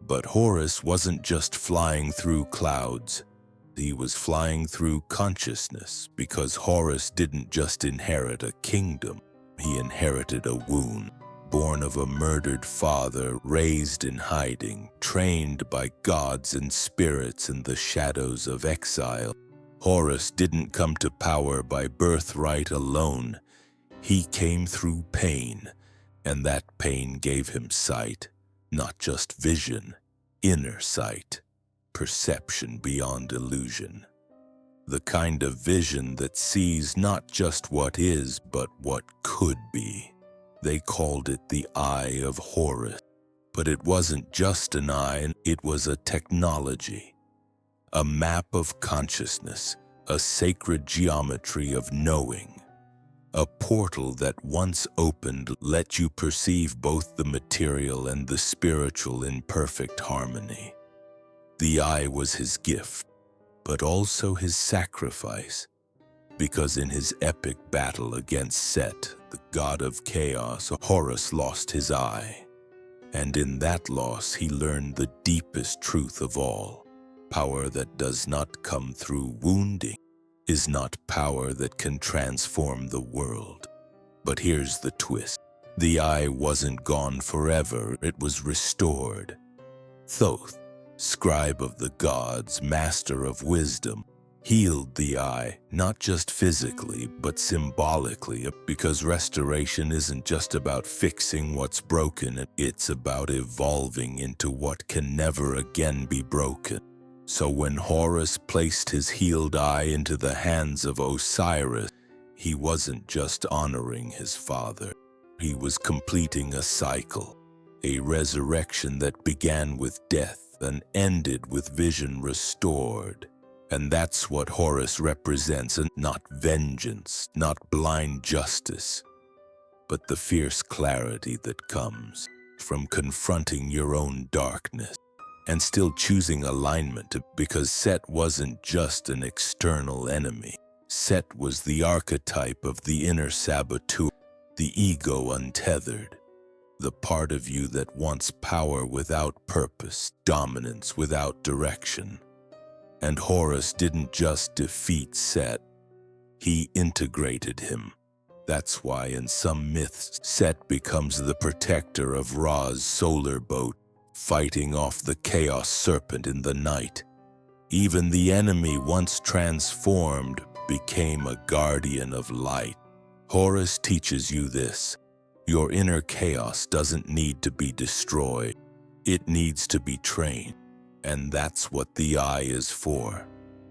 But Horus wasn't just flying through clouds. He was flying through consciousness, because Horus didn't just inherit a kingdom. He inherited a wound, born of a murdered father, raised in hiding, trained by gods and spirits in the shadows of exile. Horus didn't come to power by birthright alone. He came through pain, and that pain gave him sight. Not just vision, inner sight, perception beyond illusion. The kind of vision that sees not just what is, but what could be. They called it the Eye of Horus. But it wasn't just an eye, it was a technology, a map of consciousness, a sacred geometry of knowing. A portal that once opened let you perceive both the material and the spiritual in perfect harmony. The eye was his gift, but also his sacrifice, because in his epic battle against Set, the god of chaos, Horus lost his eye. And in that loss he learned the deepest truth of all. Power that does not come through wounding is not power that can transform the world. But here's the twist. The eye wasn't gone forever, it was restored. Thoth, scribe of the gods, master of wisdom, healed the eye, not just physically, but symbolically, because restoration isn't just about fixing what's broken, it's about evolving into what can never again be broken. So when Horus placed his healed eye into the hands of Osiris, he wasn't just honoring his father. He was completing a cycle, a resurrection that began with death and ended with vision restored. And that's what Horus represents, and not vengeance, not blind justice, but the fierce clarity that comes from confronting your own darkness and still choosing alignment, because Set wasn't just an external enemy. Set was the archetype of the inner saboteur, the ego untethered, the part of you that wants power without purpose, dominance without direction. And Horus didn't just defeat Set, he integrated him. That's why in some myths, Set becomes the protector of Ra's solar boat, fighting off the chaos serpent in the night. Even the enemy, once transformed, became a guardian of light. Horus teaches you this. Your inner chaos doesn't need to be destroyed. It needs to be trained. And that's what the eye is for.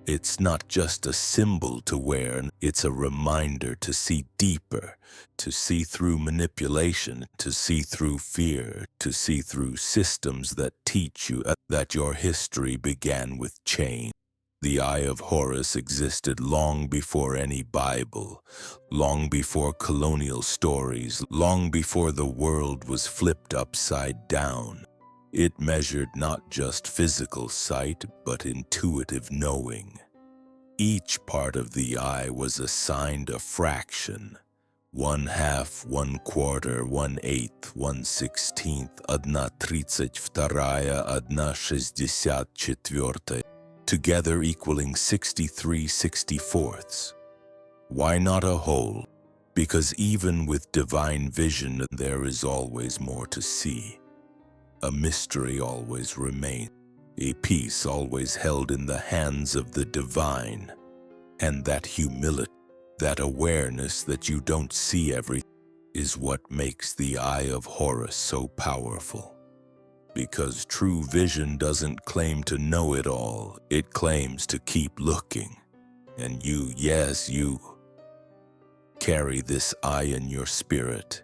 It's not just a symbol to wear, it's a reminder to see deeper, to see through manipulation, to see through fear, to see through systems that teach you that your history began with change. The Eye of Horus existed long before any Bible, long before colonial stories, long before the world was flipped upside down. It measured not just physical sight, but intuitive knowing. Each part of the eye was assigned a fraction, 1 half, 1 quarter, 1 eighth, 1 16th, 1 32, 1 64, together equaling 63 64ths. Why not a whole? Because even with divine vision, there is always more to see. A mystery always remains, a peace always held in the hands of the divine. And that humility, that awareness that you don't see everything, is what makes the eye of Horus so powerful. Because true vision doesn't claim to know it all, it claims to keep looking. And you, yes, you, carry this eye in your spirit.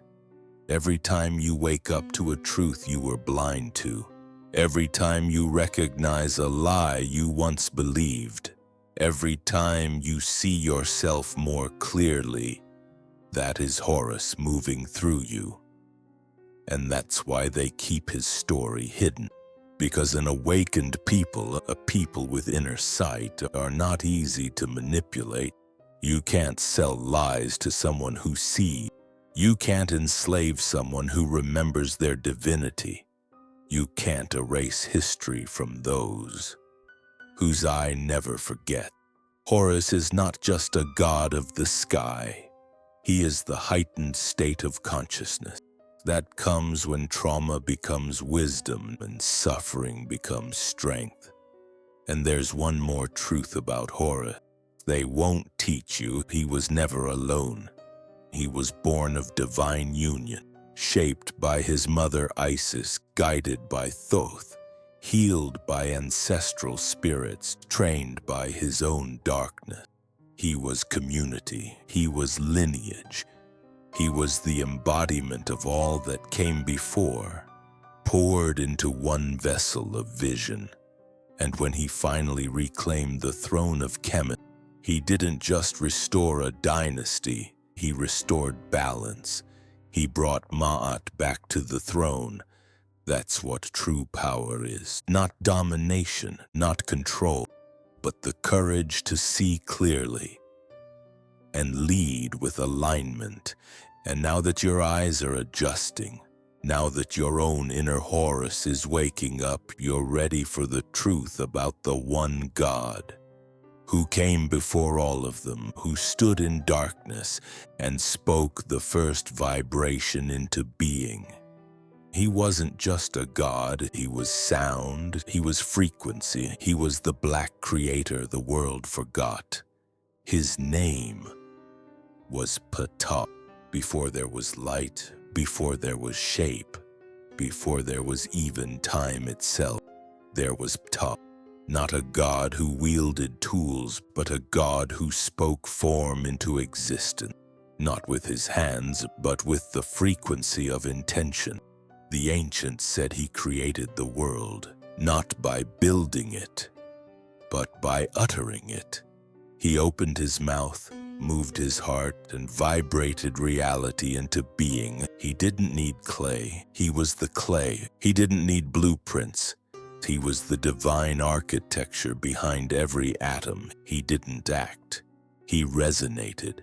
Every time you wake up to a truth you were blind to, every time you recognize a lie you once believed, every time you see yourself more clearly, that is Horus moving through you. And that's why they keep his story hidden. Because an awakened people, a people with inner sight, are not easy to manipulate. You can't sell lies to someone who sees. You can't enslave someone who remembers their divinity. You can't erase history from those whose eye never forget. Horus is not just a god of the sky. He is the heightened state of consciousness that comes when trauma becomes wisdom and suffering becomes strength. And there's one more truth about Horus. They won't teach you he was never alone. He was born of divine union, shaped by his mother Isis, guided by Thoth, healed by ancestral spirits, trained by his own darkness. He was community, he was lineage, he was the embodiment of all that came before, poured into one vessel of vision. And when he finally reclaimed the throne of Kemet, he didn't just restore a dynasty, he restored balance. He brought Ma'at back to the throne. That's what true power is. Not domination, not control, but the courage to see clearly and lead with alignment. And now that your eyes are adjusting, now that your own inner Horus is waking up, you're ready for the truth about the one God who came before all of them, who stood in darkness and spoke the first vibration into being. He wasn't just a god, he was sound, he was frequency, he was the black creator the world forgot. His name was Ptah. Before there was light, before there was shape, before there was even time itself, there was Ptah. Not a god who wielded tools, but a god who spoke form into existence. Not with his hands, but with the frequency of intention. The ancients said he created the world, not by building it, but by uttering it. He opened his mouth, moved his heart, and vibrated reality into being. He didn't need clay. He was the clay. He didn't need blueprints. He was the divine architecture behind every atom. He didn't act. He resonated.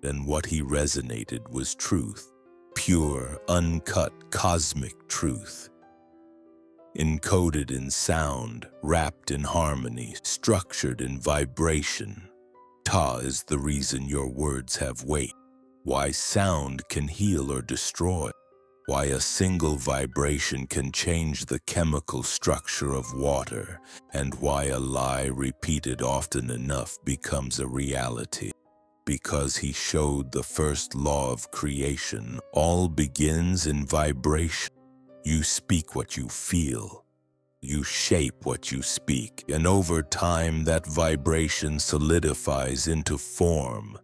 And what he resonated was truth. Pure, uncut, cosmic truth. Encoded in sound, wrapped in harmony, structured in vibration. Ptah is the reason your words have weight. Why sound can heal or destroy. Why a single vibration can change the chemical structure of water, and why a lie repeated often enough becomes a reality. Because he showed the first law of creation, all begins in vibration. You speak what you feel. You shape what you speak, and over time that vibration solidifies into form.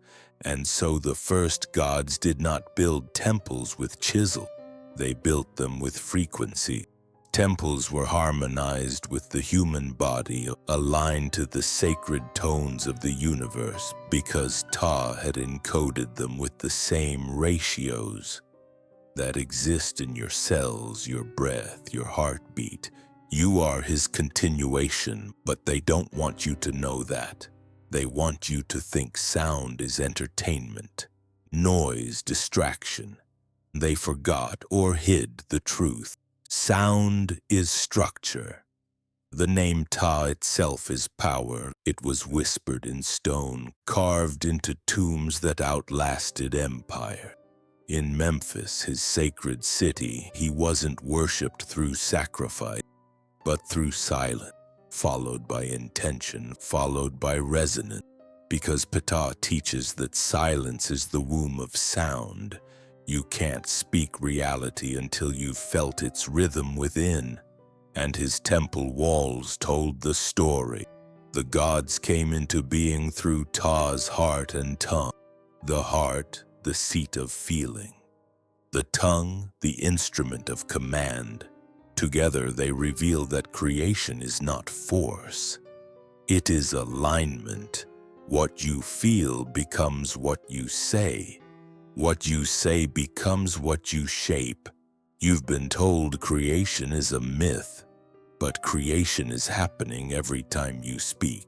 And so the first gods did not build temples with chisel. They built them with frequency. Temples were harmonized with the human body, aligned to the sacred tones of the universe, because Ptah had encoded them with the same ratios that exist in your cells, your breath, your heartbeat. You are his continuation, but they don't want you to know that. They want you to think sound is entertainment, noise, distraction. They forgot or hid the truth. Sound is structure. The name Ptah itself is power. It was whispered in stone, carved into tombs that outlasted empire. In Memphis, his sacred city, he wasn't worshipped through sacrifice, but through silence, followed by intention, followed by resonance. Because Ptah teaches that silence is the womb of sound, you can't speak reality until you've felt its rhythm within. And his temple walls told the story. The gods came into being through Ptah's heart and tongue. The heart, the seat of feeling. The tongue, the instrument of command. Together they reveal that creation is not force. It is alignment. What you feel becomes what you say. What you say becomes what you shape. You've been told creation is a myth, but creation is happening every time you speak.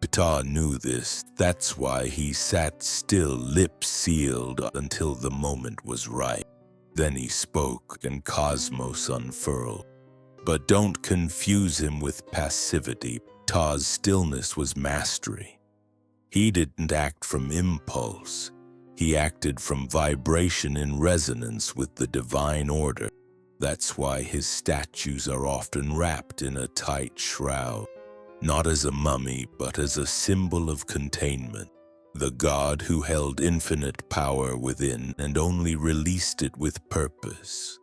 Ptah knew this. That's why he sat still, lips sealed, until the moment was right. Then he spoke, and cosmos unfurled. But don't confuse him with passivity. Ptah's stillness was mastery. He didn't act from impulse. He acted from vibration in resonance with the divine order. That's why his statues are often wrapped in a tight shroud, not as a mummy, but as a symbol of containment. The God who held infinite power within and only released it with purpose.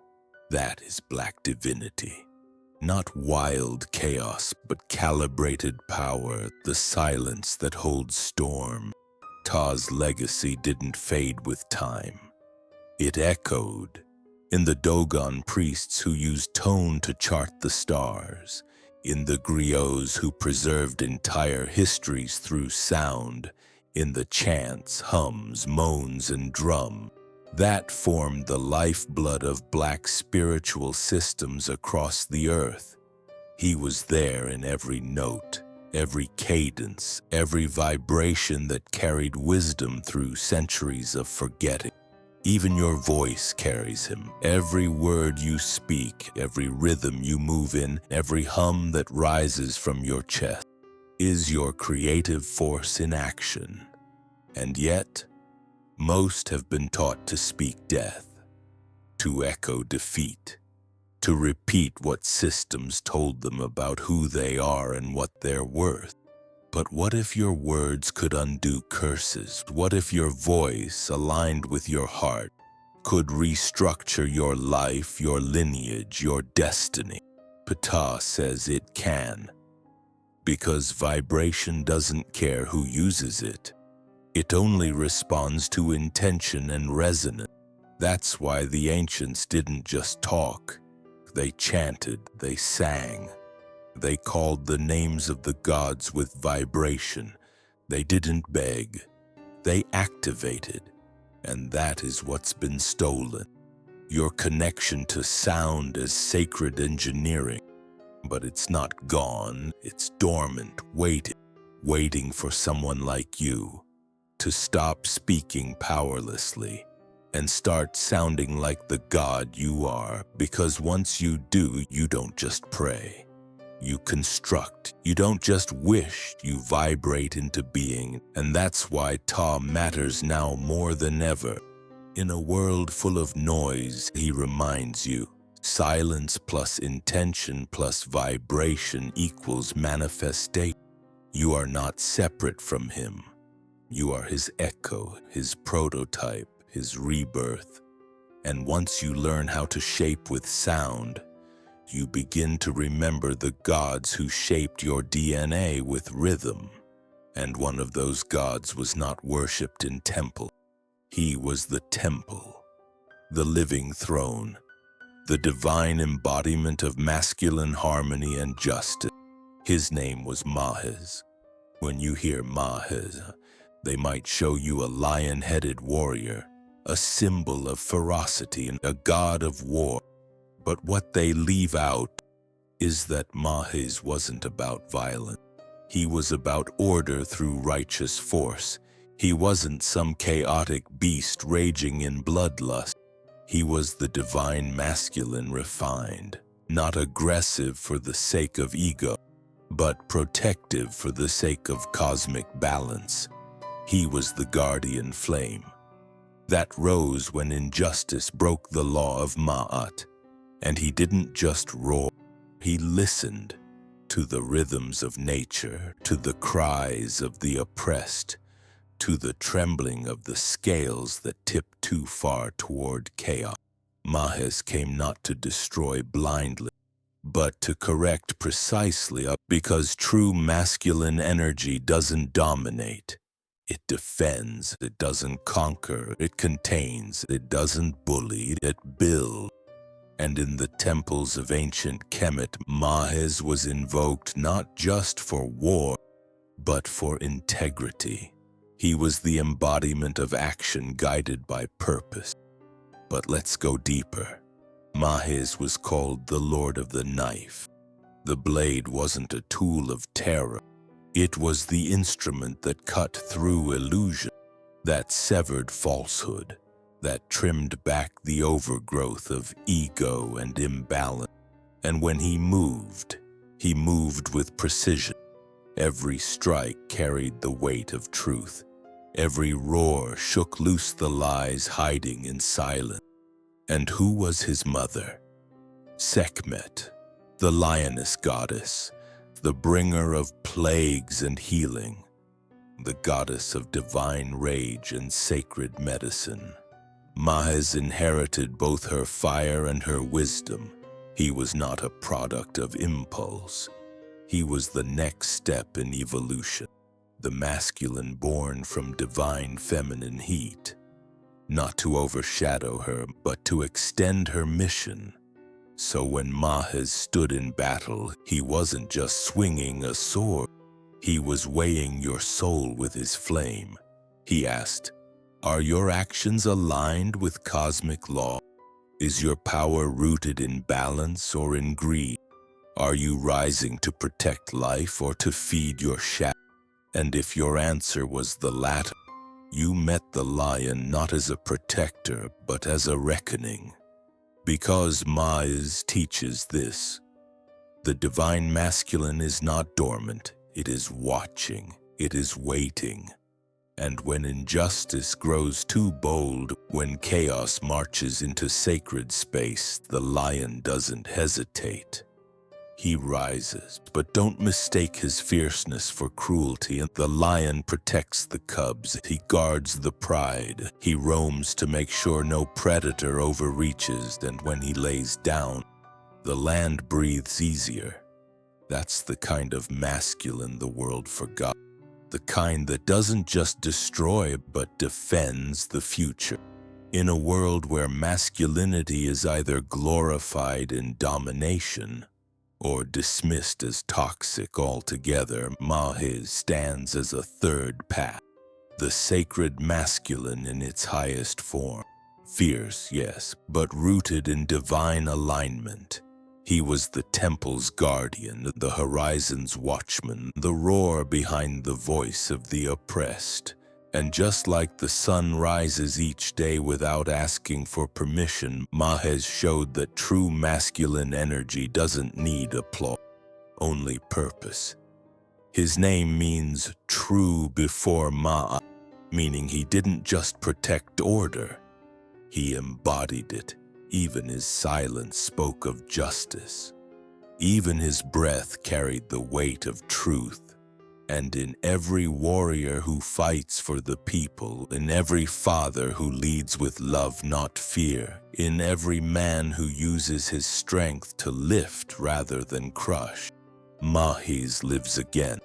That is black divinity. Not wild chaos, but calibrated power, the silence that holds storm. Ptah's legacy didn't fade with time. It echoed in the Dogon priests who used tone to chart the stars, in the griots who preserved entire histories through sound, in the chants, hums, moans, and drum. That formed the lifeblood of black spiritual systems across the earth. He was there in every note, every cadence, every vibration that carried wisdom through centuries of forgetting. Even your voice carries him. Every word you speak, every rhythm you move in, every hum that rises from your chest is your creative force in action. And yet, most have been taught to speak death, to echo defeat, to repeat what systems told them about who they are and what they're worth. But what if your words could undo curses? What if your voice, aligned with your heart, could restructure your life, your lineage, your destiny? Ptah says it can, because vibration doesn't care who uses it. It only responds to intention and resonance. That's why the ancients didn't just talk. They chanted, they sang. They called the names of the gods with vibration. They didn't beg. They activated. And that is what's been stolen. Your connection to sound as sacred engineering. But it's not gone. It's dormant, waiting for someone like you to stop speaking powerlessly and start sounding like the God you are, because once you do, you don't just pray. You construct. You don't just wish, you vibrate into being. And that's why Ptah matters now more than ever. In a world full of noise, he reminds you, silence plus intention plus vibration equals manifestation. You are not separate from him. You are his echo, his prototype, his rebirth. And once you learn how to shape with sound, you begin to remember the gods who shaped your DNA with rhythm. And one of those gods was not worshipped in temple. He was the temple, the living throne, the divine embodiment of masculine harmony and justice. His name was Mahez. When you hear Mahez, they might show you a lion-headed warrior, a symbol of ferocity and a god of war. But what they leave out is that Mahez wasn't about violence. He was about order through righteous force. He wasn't some chaotic beast raging in bloodlust. He was the divine masculine refined, not aggressive for the sake of ego, but protective for the sake of cosmic balance. He was the guardian flame that rose when injustice broke the law of Ma'at. And he didn't just roar, he listened to the rhythms of nature, to the cries of the oppressed, to the trembling of the scales that tipped too far toward chaos. Mahes came not to destroy blindly, but to correct precisely, because true masculine energy doesn't dominate. It defends, it doesn't conquer, it contains, it doesn't bully, it builds. And in the temples of ancient Kemet, Mahes was invoked not just for war, but for integrity. He was the embodiment of action guided by purpose. But let's go deeper. Mahes was called the Lord of the Knife. The blade wasn't a tool of terror. It was the instrument that cut through illusion, that severed falsehood, that trimmed back the overgrowth of ego and imbalance. And when he moved with precision. Every strike carried the weight of truth. Every roar shook loose the lies hiding in silence. And who was his mother? Sekhmet, the lioness goddess, the bringer of plagues and healing, the goddess of divine rage and sacred medicine. Mahes inherited both her fire and her wisdom. He was not a product of impulse. He was the next step in evolution, the masculine born from divine feminine heat. Not to overshadow her, but to extend her mission. So when Mahes stood in battle, he wasn't just swinging a sword. He was weighing your soul with his flame. He asked, "Are your actions aligned with cosmic law? Is your power rooted in balance or in greed? Are you rising to protect life or to feed your shadow?" And if your answer was the latter, you met the lion not as a protector, but as a reckoning. Because Mahes teaches this: the divine masculine is not dormant, it is watching, it is waiting. And when injustice grows too bold, when chaos marches into sacred space, the lion doesn't hesitate. He rises, but don't mistake his fierceness for cruelty. And the lion protects the cubs, he guards the pride, he roams to make sure no predator overreaches, and when he lays down, the land breathes easier. That's the kind of masculine the world forgot, the kind that doesn't just destroy but defends the future. In a world where masculinity is either glorified in domination or dismissed as toxic altogether, Mahes stands as a third path, the sacred masculine in its highest form. Fierce, yes, but rooted in divine alignment. He was the temple's guardian, the horizon's watchman, the roar behind the voice of the oppressed. And just like the sun rises each day without asking for permission, Mahes showed that true masculine energy doesn't need applause, only purpose. His name means true before Ma'at, meaning he didn't just protect order, he embodied it. Even his silence spoke of justice. Even his breath carried the weight of truth. And in every warrior who fights for the people, in every father who leads with love, not fear, in every man who uses his strength to lift rather than crush, Mahes lives again.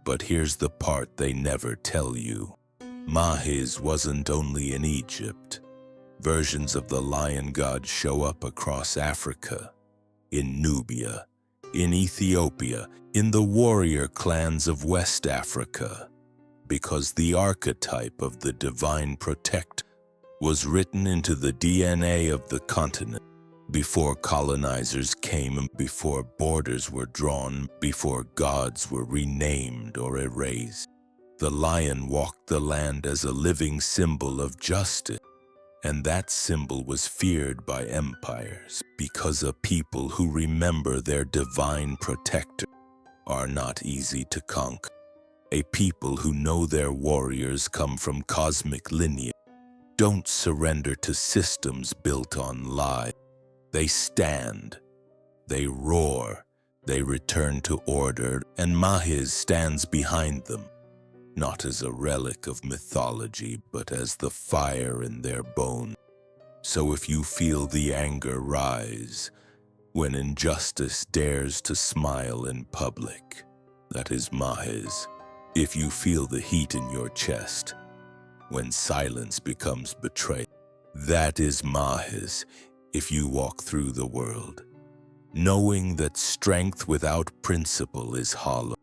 But here's the part they never tell you. Mahes wasn't only in Egypt. Versions of the lion god show up across Africa, in Nubia, in Ethiopia, in the warrior clans of West Africa, because the archetype of the divine protector was written into the DNA of the continent before colonizers came, before borders were drawn, before gods were renamed or erased. The lion walked the land as a living symbol of justice, and that symbol was feared by empires because a people who remember their divine protector are not easy to conquer. A people who know their warriors come from cosmic lineage don't surrender to systems built on lies. They stand, they roar, they return to order, and Mahiz stands behind them, not as a relic of mythology, but as the fire in their bones. So if you feel the anger rise when injustice dares to smile in public, that is Mahiz. If you feel the heat in your chest when silence becomes betrayal, that is Mahiz. If you walk through the world knowing that strength without principle is hollow,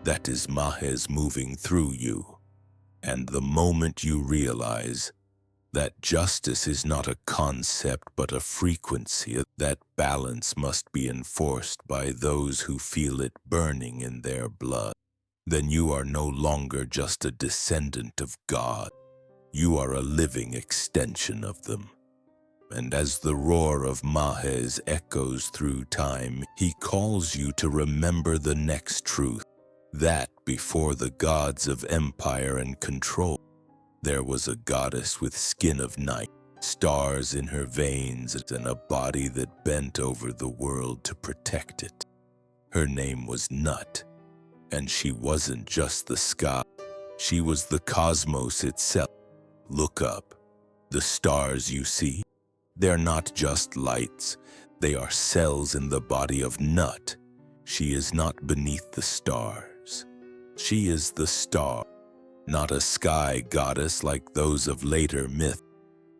that is Mahiz moving through you. And the moment you realize that justice is not a concept but a frequency, that balance must be enforced by those who feel it burning in their blood, then you are no longer just a descendant of God. You are a living extension of them. And as the roar of Mahiz echoes through time, he calls you to remember the next truth, that before the gods of empire and control, there was a goddess with skin of night, stars in her veins, and a body that bent over the world to protect it. Her name was Nut, and she wasn't just the sky. She was the cosmos itself. Look up. The stars you see, they're not just lights. They are cells in the body of Nut. She is not beneath the stars. She is the star, not a sky goddess like those of later myth,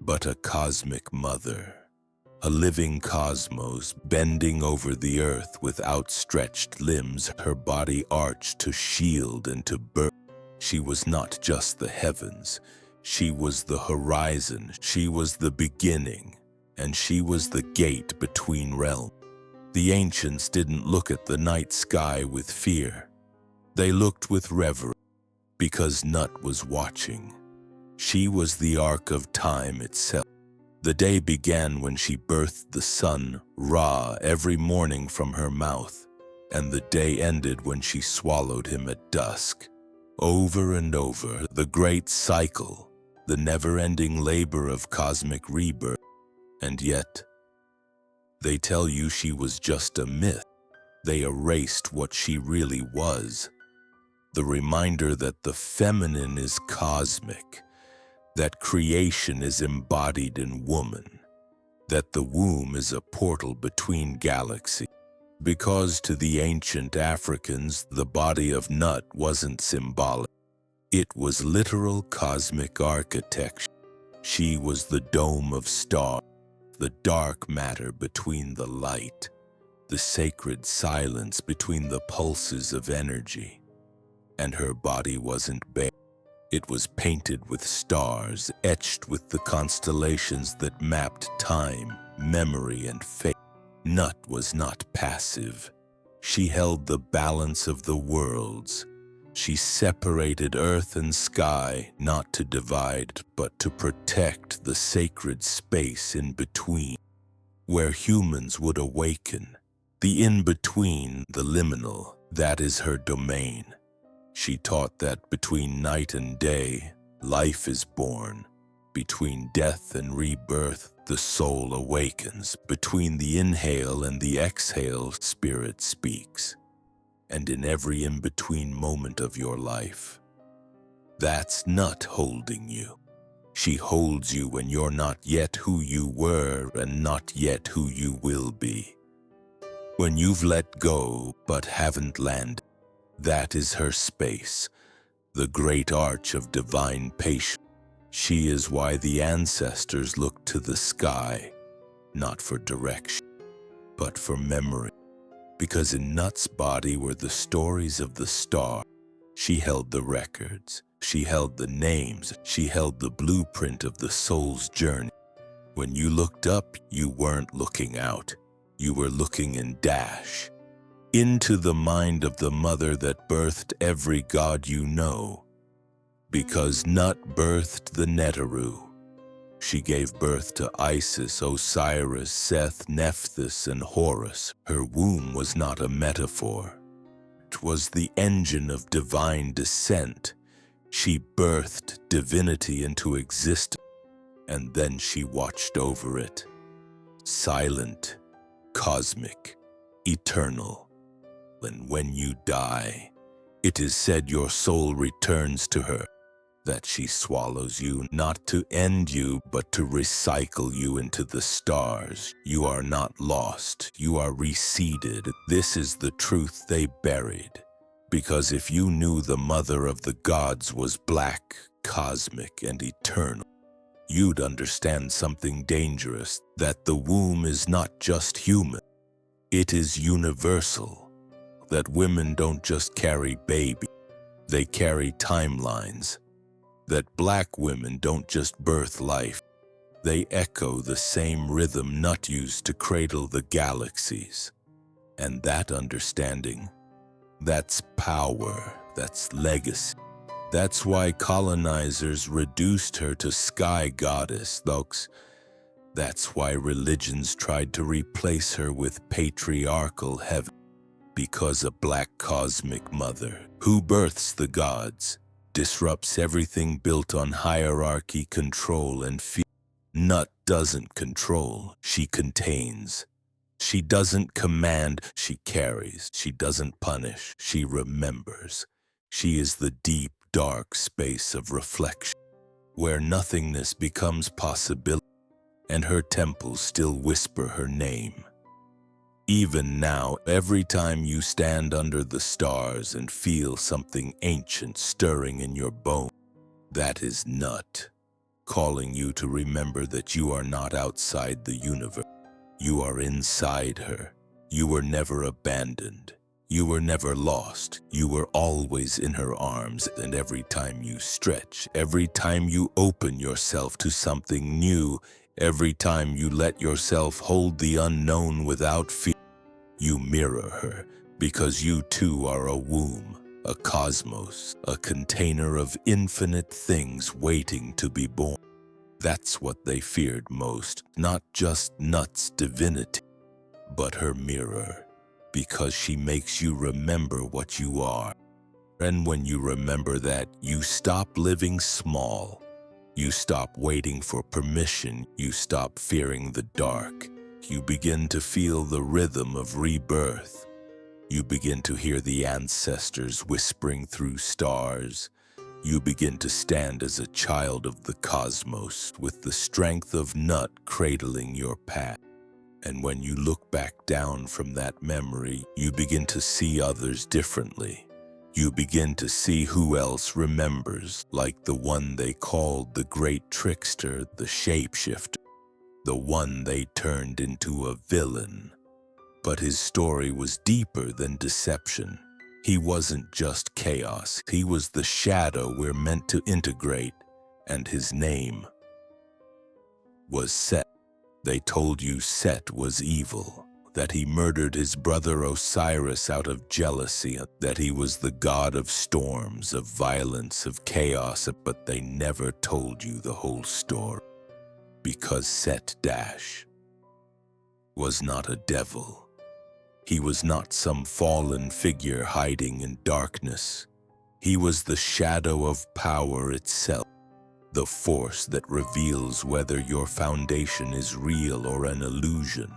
but a cosmic mother, a living cosmos bending over the earth with outstretched limbs, her body arched to shield and to birth. She was not just the heavens, she was the horizon, she was the beginning, and she was the gate between realms. The ancients didn't look at the night sky with fear. They looked with reverence, because Nut was watching. She was the arc of time itself. The day began when she birthed the sun, Ra, every morning from her mouth, and the day ended when she swallowed him at dusk. Over and over, the great cycle, the never-ending labor of cosmic rebirth. And yet, they tell you she was just a myth. They erased what she really was. The reminder that the feminine is cosmic, that creation is embodied in woman, that the womb is a portal between galaxies. Because to the ancient Africans, the body of Nut wasn't symbolic. It was literal cosmic architecture. She was the dome of stars, the dark matter between the light, the sacred silence between the pulses of energy. And her body wasn't bare. It was painted with stars, etched with the constellations that mapped time, memory, and fate. Nut was not passive. She held the balance of the worlds. She separated earth and sky, not to divide, but to protect the sacred space in between, where humans would awaken. The in-between, the liminal, that is her domain. She taught that between night and day, life is born. Between death and rebirth, the soul awakens. Between the inhale and the exhale, spirit speaks. And in every in-between moment of your life, that's Nut holding you. She holds you when you're not yet who you were and not yet who you will be. When you've let go but haven't landed, that is her space, the great arch of divine patience. She is why the ancestors looked to the sky, not for direction, but for memory. Because in Nut's body were the stories of the star. She held the records, she held the names, she held the blueprint of the soul's journey. When you looked up, you weren't looking out. You were looking in dash, into the mind of the mother that birthed every god you know. because Nut birthed the Neteru. She gave birth to Isis, Osiris, Seth, Nephthys, and Horus. Her womb was not a metaphor. It was the engine of divine descent. She birthed divinity into existence, and then she watched over it. Silent, cosmic, eternal. And when you die, it is said your soul returns to her, that she swallows you, not to end you, but to recycle you into the stars. You are not lost, you are reseeded. This is the truth they buried. Because if you knew the mother of the gods was black, cosmic, and eternal, you'd understand something dangerous, that the womb is not just human, it is universal. That women don't just carry babies, they carry timelines. That black women don't just birth life, they echo the same rhythm Nut used to cradle the galaxies. And that understanding, that's power, that's legacy. That's why colonizers reduced her to sky goddess, folks. That's why religions tried to replace her with patriarchal heaven. Because a black cosmic mother, who births the gods, disrupts everything built on hierarchy, control, and fear. Nut doesn't control, she contains. She doesn't command, she carries. She doesn't punish, she remembers. She is the deep, dark space of reflection, where nothingness becomes possibility, and her temples still whisper her name. Even now, every time you stand under the stars and feel something ancient stirring in your bone, that is Nut, calling you to remember that you are not outside the universe. You are inside her. You were never abandoned. You were never lost. You were always in her arms, and every time you stretch, every time you open yourself to something new, every time you let yourself hold the unknown without fear, you mirror her, because you too are a womb, a cosmos, a container of infinite things waiting to be born. That's what they feared most, not just Nut's divinity, but her mirror, because she makes you remember what you are. And when you remember that, you stop living small. You stop waiting for permission. You stop fearing the dark. You begin to feel the rhythm of rebirth. You begin to hear the ancestors whispering through stars. You begin to stand as a child of the cosmos with the strength of Nut cradling your path. And when you look back down from that memory, you begin to see others differently. You begin to see who else remembers, like the one they called the great trickster, the shapeshifter, the one they turned into a villain. But his story was deeper than deception. He wasn't just chaos, he was the shadow we're meant to integrate, and his name was Set. They told you Set was evil, that he murdered his brother Osiris out of jealousy, that he was the god of storms, of violence, of chaos, but they never told you the whole story. Because Set Dash was not a devil. He was not some fallen figure hiding in darkness. He was the shadow of power itself, the force that reveals whether your foundation is real or an illusion.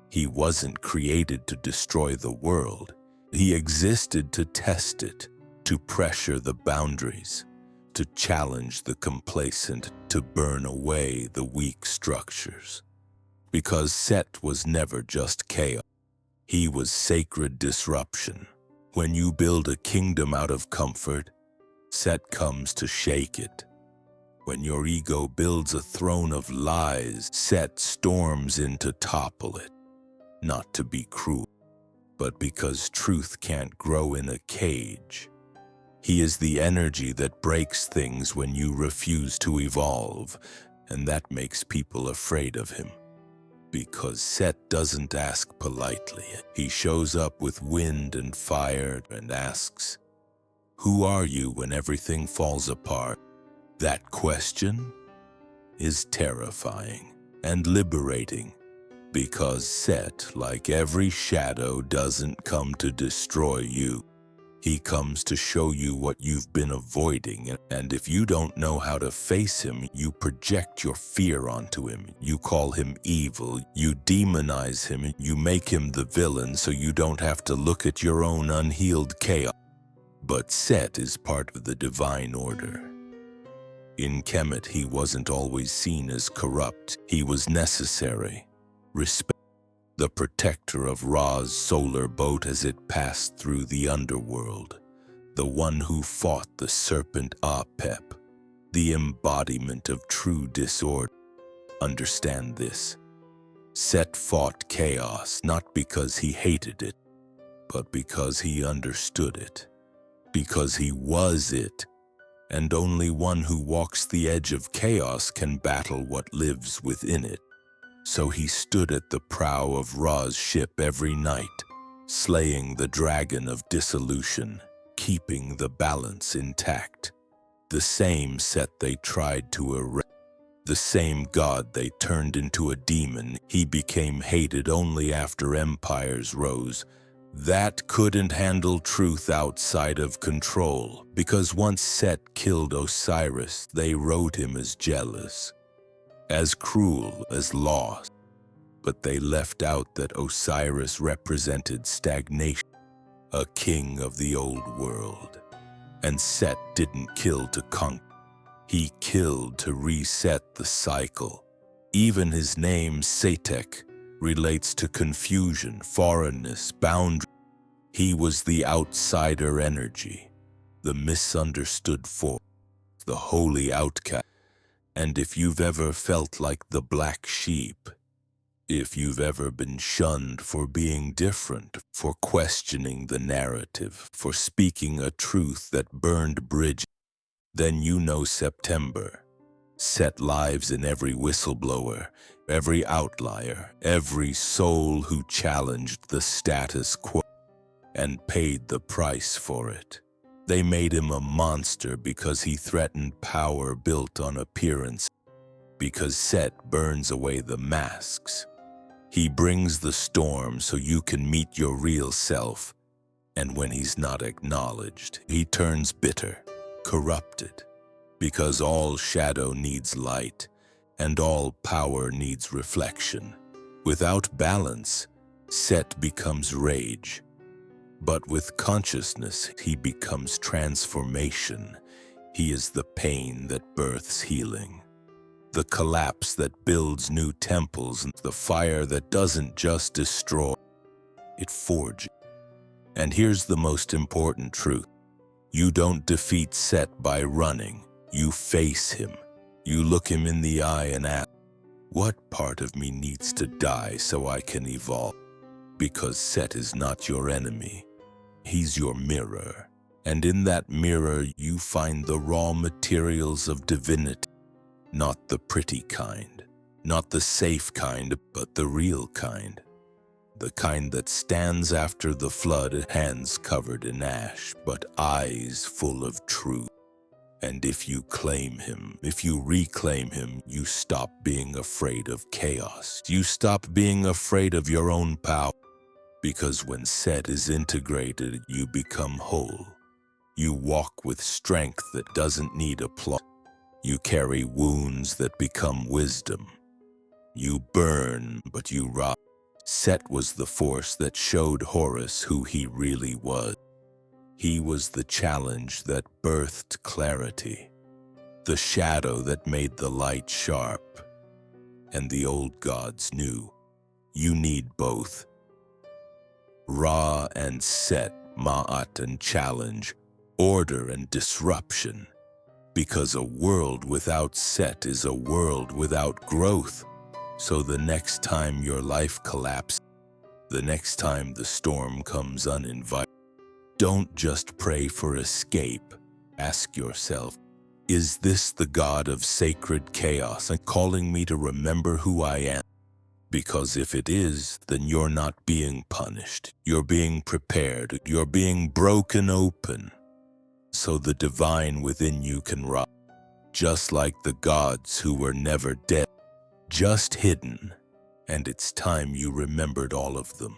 He wasn't created to destroy the world. He existed to test it, to pressure the boundaries, to challenge the complacent, to burn away the weak structures. Because Set was never just chaos. He was sacred disruption. When you build a kingdom out of comfort, Set comes to shake it. When your ego builds a throne of lies, Set storms in to topple it. Not to be cruel, but because truth can't grow in a cage. He is the energy that breaks things when you refuse to evolve, and that makes people afraid of him. Because Set doesn't ask politely. He shows up with wind and fire and asks, Who are you when everything falls apart? That question is terrifying and liberating, because Set, like every shadow, doesn't come to destroy you. He comes to show you what you've been avoiding, and if you don't know how to face him, you project your fear onto him. You call him evil, you demonize him, you make him the villain so you don't have to look at your own unhealed chaos. But Set is part of the divine order. In Kemet, he wasn't always seen as corrupt. He was necessary. Respect, the protector of Ra's solar boat as it passed through the underworld, the one who fought the serpent Apep, the embodiment of true disorder. Understand this. Set fought chaos not because he hated it, but because he understood it, because he was it, and only one who walks the edge of chaos can battle what lives within it. So he stood at the prow of Ra's ship every night, slaying the dragon of dissolution, keeping the balance intact. The same Set they tried to erase, the same god they turned into a demon. He became hated only after empires rose that couldn't handle truth outside of control, because once Set killed Osiris, they wrote him as jealous, as cruel, as lost. But they left out that Osiris represented stagnation, a king of the old world. And Set didn't kill to conquer. He killed to reset the cycle. Even his name, Satek, relates to confusion, foreignness, boundary. He was the outsider energy, the misunderstood force, the holy outcast. And if you've ever felt like the black sheep, if you've ever been shunned for being different, for questioning the narrative, for speaking a truth that burned bridges, then you know September. Set lives in every whistleblower, every outlier, every soul who challenged the status quo and paid the price for it. They made him a monster because he threatened power built on appearance, because Set burns away the masks. He brings the storm so you can meet your real self, and when he's not acknowledged, he turns bitter, corrupted, because all shadow needs light, and all power needs reflection. Without balance, Set becomes rage. But with consciousness, he becomes transformation. He is the pain that births healing, the collapse that builds new temples, and the fire that doesn't just destroy, it forges. And here's the most important truth. You don't defeat Set by running. You face him. You look him in the eye and ask, what part of me needs to die so I can evolve? Because Set is not your enemy. He's your mirror, and in that mirror you find the raw materials of divinity, not the pretty kind, not the safe kind, but the real kind, the kind that stands after the flood, hands covered in ash, but eyes full of truth. And if you claim him, if you reclaim him, you stop being afraid of chaos. You stop being afraid of your own power. Because when Set is integrated, you become whole. You walk with strength that doesn't need applause. You carry wounds that become wisdom. You burn, but you rise. Set was the force that showed Horus who he really was. He was the challenge that birthed clarity, the shadow that made the light sharp. And the old gods knew you need both. Ra and Set, Ma'at and challenge, order and disruption. Because a world without Set is a world without growth. So the next time your life collapses, the next time the storm comes uninvited, don't just pray for escape. Ask yourself, is this the God of sacred chaos and calling me to remember who I am? Because if it is, then you're not being punished. You're being prepared. You're being broken open. so the divine within you can rise, just like the gods who were never dead, just hidden, and it's time you remembered all of them.